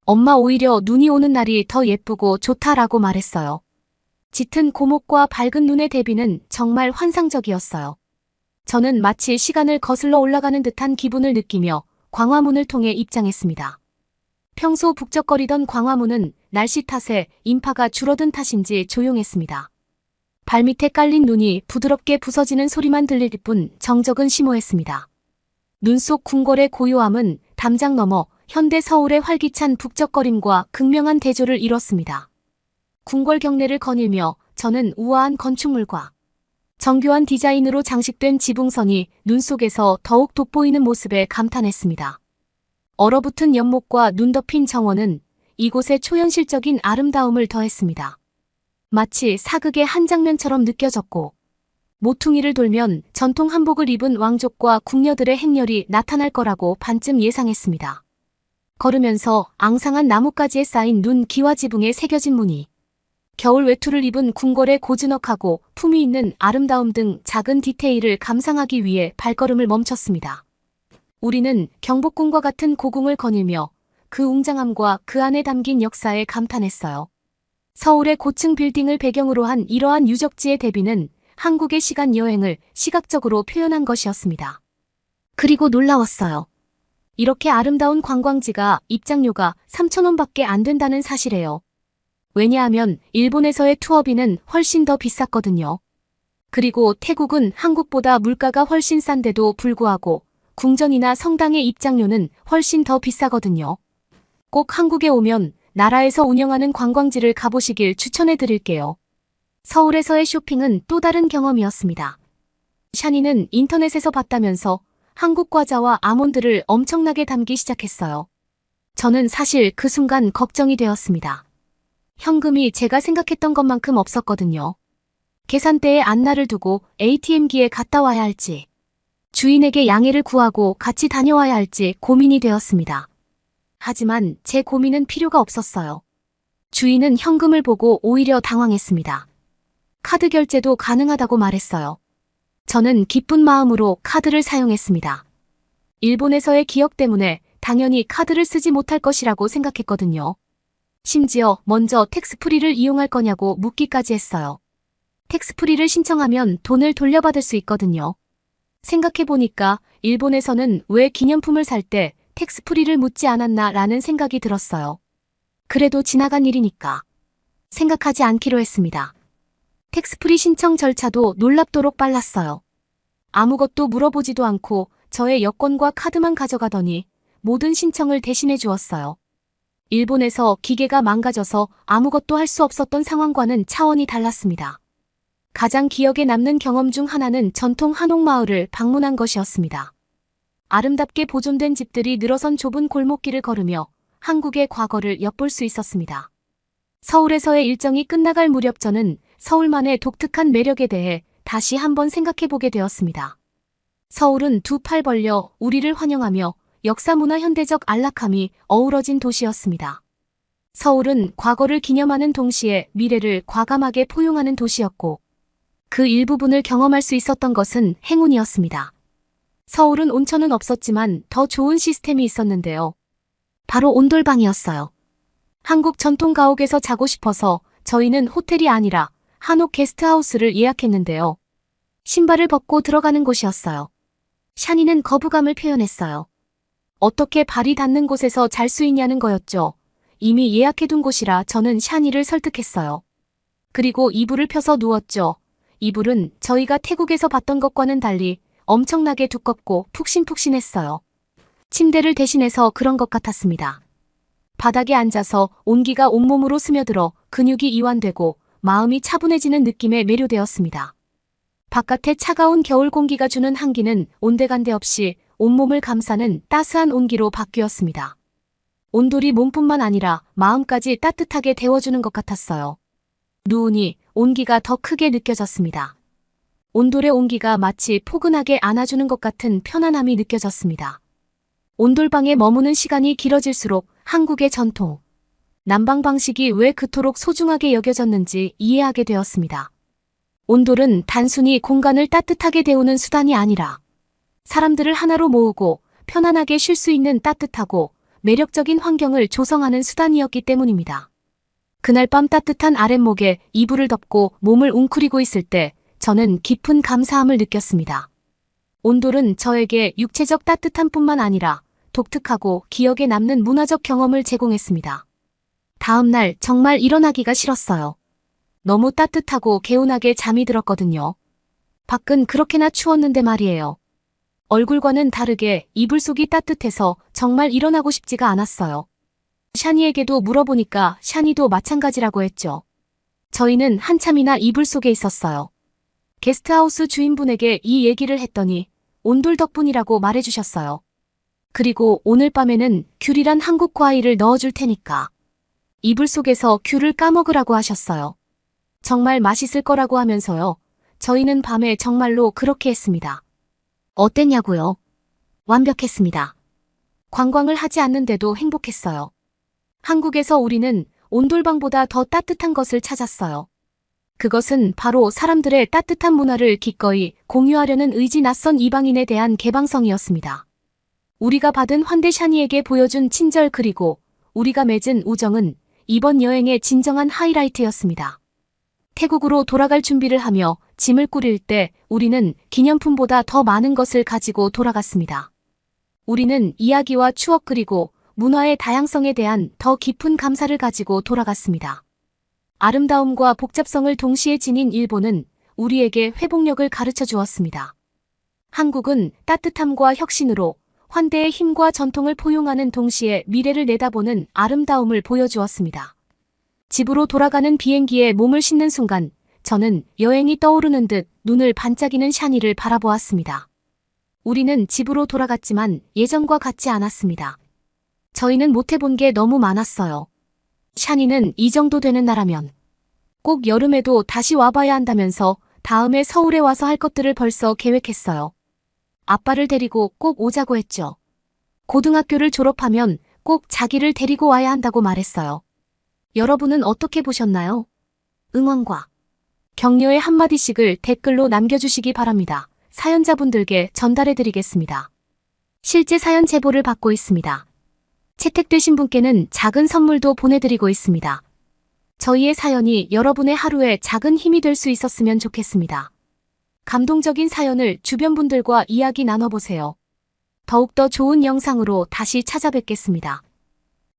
엄마 오히려 눈이 오는 날이 더 예쁘고 좋다라고 말했어요. 짙은 고목과 밝은 눈의 대비는 정말 환상적이었어요. 저는 마치 시간을 거슬러 올라가는 듯한 기분을 느끼며 광화문을 통해 입장했습니다. 평소 북적거리던 광화문은 날씨 탓에 인파가 줄어든 탓인지 조용했습니다. 발밑에 깔린 눈이 부드럽게 부서지는 소리만 들릴 뿐 정적은 심오했습니다. 눈 속 궁궐의 고요함은 담장 너머 현대 서울의 활기찬 북적거림과 극명한 대조를 이뤘습니다. 궁궐 경내를 거닐며 저는 우아한 건축물과 정교한 디자인으로 장식된 지붕선이 눈 속에서 더욱 돋보이는 모습에 감탄했습니다. 얼어붙은 연못과 눈 덮인 정원은 이곳의 초현실적인 아름다움을 더했습니다. 마치 사극의 한 장면처럼 느껴졌고 모퉁이를 돌면 전통 한복을 입은 왕족과 궁녀들의 행렬이 나타날 거라고 반쯤 예상했습니다. 걸으면서 앙상한 나뭇가지에 쌓인 눈 기와 지붕에 새겨진 무늬, 겨울 외투를 입은 궁궐의 고즈넉하고 품위 있는 아름다움 등 작은 디테일을 감상하기 위해 발걸음을 멈췄습니다. 우리는 경복궁과 같은 고궁을 거닐며 그 웅장함과 그 안에 담긴 역사에 감탄했어요. 서울의 고층 빌딩을 배경으로 한 이러한 유적지의 대비는 한국의 시간 여행을 시각적으로 표현한 것이었습니다. 그리고 놀라웠어요. 이렇게 아름다운 관광지가 입장료가 3,000원밖에 안 된다는 사실이에요. 왜냐하면 일본에서의 투어비는 훨씬 더 비쌌거든요. 그리고 태국은 한국보다 물가가 훨씬 싼데도 불구하고 궁전이나 성당의 입장료는 훨씬 더 비싸거든요. 꼭 한국에 오면 나라에서 운영하는 관광지를 가보시길 추천해 드릴게요. 서울에서의 쇼핑은 또 다른 경험이었습니다. 샤니는 인터넷에서 봤다면서 한국 과자와 아몬드를 엄청나게 담기 시작했어요. 저는 사실 그 순간 걱정이 되었습니다. 현금이 제가 생각했던 것만큼 없었거든요. 계산대에 안나를 두고 ATM기에 갔다 와야 할지, 주인에게 양해를 구하고 같이 다녀와야 할지 고민이 되었습니다. 하지만 제 고민은 필요가 없었어요. 주인은 현금을 보고 오히려 당황했습니다. 카드 결제도 가능하다고 말했어요. 저는 기쁜 마음으로 카드를 사용했습니다. 일본에서의 기억 때문에 당연히 카드를 쓰지 못할 것이라고 생각했거든요. 심지어 먼저 텍스프리를 이용할 거냐고 묻기까지 했어요. 텍스프리를 신청하면 돈을 돌려받을 수 있거든요. 생각해보니까 일본에서는 왜 기념품을 살 때 텍스프리를 묻지 않았나 라는 생각이 들었어요. 그래도 지나간 일이니까 생각하지 않기로 했습니다. 텍스프리 신청 절차도 놀랍도록 빨랐어요. 아무것도 물어보지도 않고 저의 여권과 카드만 가져가더니 모든 신청을 대신해 주었어요. 일본에서 기계가 망가져서 아무것도 할 수 없었던 상황과는 차원이 달랐습니다. 가장 기억에 남는 경험 중 하나는 전통 한옥마을을 방문한 것이었습니다. 아름답게 보존된 집들이 늘어선 좁은 골목길을 걸으며 한국의 과거를 엿볼 수 있었습니다. 서울에서의 일정이 끝나갈 무렵 저는 서울만의 독특한 매력에 대해 다시 한번 생각해보게 되었습니다. 서울은 두 팔 벌려 우리를 환영하며 역사 문화 현대적 안락함이 어우러진 도시였습니다. 서울은 과거를 기념하는 동시에 미래를 과감하게 포용하는 도시였고 그 일부분을 경험할 수 있었던 것은 행운이었습니다. 서울은 온천은 없었지만 더 좋은 시스템이 있었는데요. 바로 온돌방이었어요. 한국 전통 가옥에서 자고 싶어서 저희는 호텔이 아니라 한옥 게스트하우스를 예약했는데요. 신발을 벗고 들어가는 곳이었어요. 샤니는 거부감을 표현했어요. 어떻게 발이 닿는 곳에서 잘 수 있냐는 거였죠. 이미 예약해둔 곳이라 저는 샤니를 설득했어요. 그리고 이불을 펴서 누웠죠. 이불은 저희가 태국에서 봤던 것과는 달리 엄청나게 두껍고 푹신푹신했어요. 침대를 대신해서 그런 것 같았습니다. 바닥에 앉아서 온기가 온몸으로 스며들어 근육이 이완되고 마음이 차분해지는 느낌에 매료되었습니다. 바깥의 차가운 겨울 공기가 주는 한기는 온데간데 없이 온몸을 감싸는 따스한 온기로 바뀌었습니다. 온돌이 몸뿐만 아니라 마음까지 따뜻하게 데워주는 것 같았어요. 누우니 온기가 더 크게 느껴졌습니다. 온돌의 온기가 마치 포근하게 안아주는 것 같은 편안함이 느껴졌습니다. 온돌방에 머무는 시간이 길어질수록 한국의 전통, 난방 방식이 왜 그토록 소중하게 여겨졌는지 이해하게 되었습니다. 온돌은 단순히 공간을 따뜻하게 데우는 수단이 아니라 사람들을 하나로 모으고 편안하게 쉴 수 있는 따뜻하고 매력적인 환경을 조성하는 수단이었기 때문입니다. 그날 밤 따뜻한 아랫목에 이불을 덮고 몸을 웅크리고 있을 때 저는 깊은 감사함을 느꼈습니다. 온돌은 저에게 육체적 따뜻함뿐만 아니라 독특하고 기억에 남는 문화적 경험을 제공했습니다. 다음 날 정말 일어나기가 싫었어요. 너무 따뜻하고 개운하게 잠이 들었거든요. 밖은 그렇게나 추웠는데 말이에요. 얼굴과는 다르게 이불 속이 따뜻해서 정말 일어나고 싶지가 않았어요. 샤니에게도 물어보니까 샤니도 마찬가지라고 했죠. 저희는 한참이나 이불 속에 있었어요. 게스트하우스 주인분에게 이 얘기를 했더니 온돌 덕분이라고 말해주셨어요. 그리고 오늘 밤에는 귤이란 한국 과일을 넣어줄 테니까 이불 속에서 귤을 까먹으라고 하셨어요. 정말 맛있을 거라고 하면서요. 저희는 밤에 정말로 그렇게 했습니다. 어땠냐고요? 완벽했습니다. 관광을 하지 않는데도 행복했어요. 한국에서 우리는 온돌방보다 더 따뜻한 것을 찾았어요. 그것은 바로 사람들의 따뜻한 문화를 기꺼이 공유하려는 의지 낯선 이방인에 대한 개방성이었습니다. 우리가 받은 환대 샤니에게 보여준 친절 그리고 우리가 맺은 우정은 이번 여행의 진정한 하이라이트였습니다. 태국으로 돌아갈 준비를 하며 짐을 꾸릴 때 우리는 기념품보다 더 많은 것을 가지고 돌아갔습니다. 우리는 이야기와 추억 그리고 문화의 다양성에 대한 더 깊은 감사를 가지고 돌아갔습니다. 아름다움과 복잡성을 동시에 지닌 일본은 우리에게 회복력을 가르쳐 주었습니다. 한국은 따뜻함과 혁신으로 환대의 힘과 전통을 포용하는 동시에 미래를 내다보는 아름다움을 보여주었습니다. 집으로 돌아가는 비행기에 몸을 싣는 순간 저는 여행이 떠오르는 듯 눈을 반짝이는 샤니를 바라보았습니다. 우리는 집으로 돌아갔지만 예전과 같지 않았습니다. 저희는 못해본 게 너무 많았어요. 샤니는 이 정도 되는 나라면 꼭 여름에도 다시 와봐야 한다면서 다음에 서울에 와서 할 것들을 벌써 계획했어요. 아빠를 데리고 꼭 오자고 했죠. 고등학교를 졸업하면 꼭 자기를 데리고 와야 한다고 말했어요. 여러분은 어떻게 보셨나요? 응원과 격려의 한마디씩을 댓글로 남겨주시기 바랍니다. 사연자분들께 전달해드리겠습니다. 실제 사연 제보를 받고 있습니다. 채택되신 분께는 작은 선물도 보내드리고 있습니다. 저희의 사연이 여러분의 하루에 작은 힘이 될 수 있었으면 좋겠습니다. 감동적인 사연을 주변 분들과 이야기 나눠보세요. 더욱더 좋은 영상으로 다시 찾아뵙겠습니다.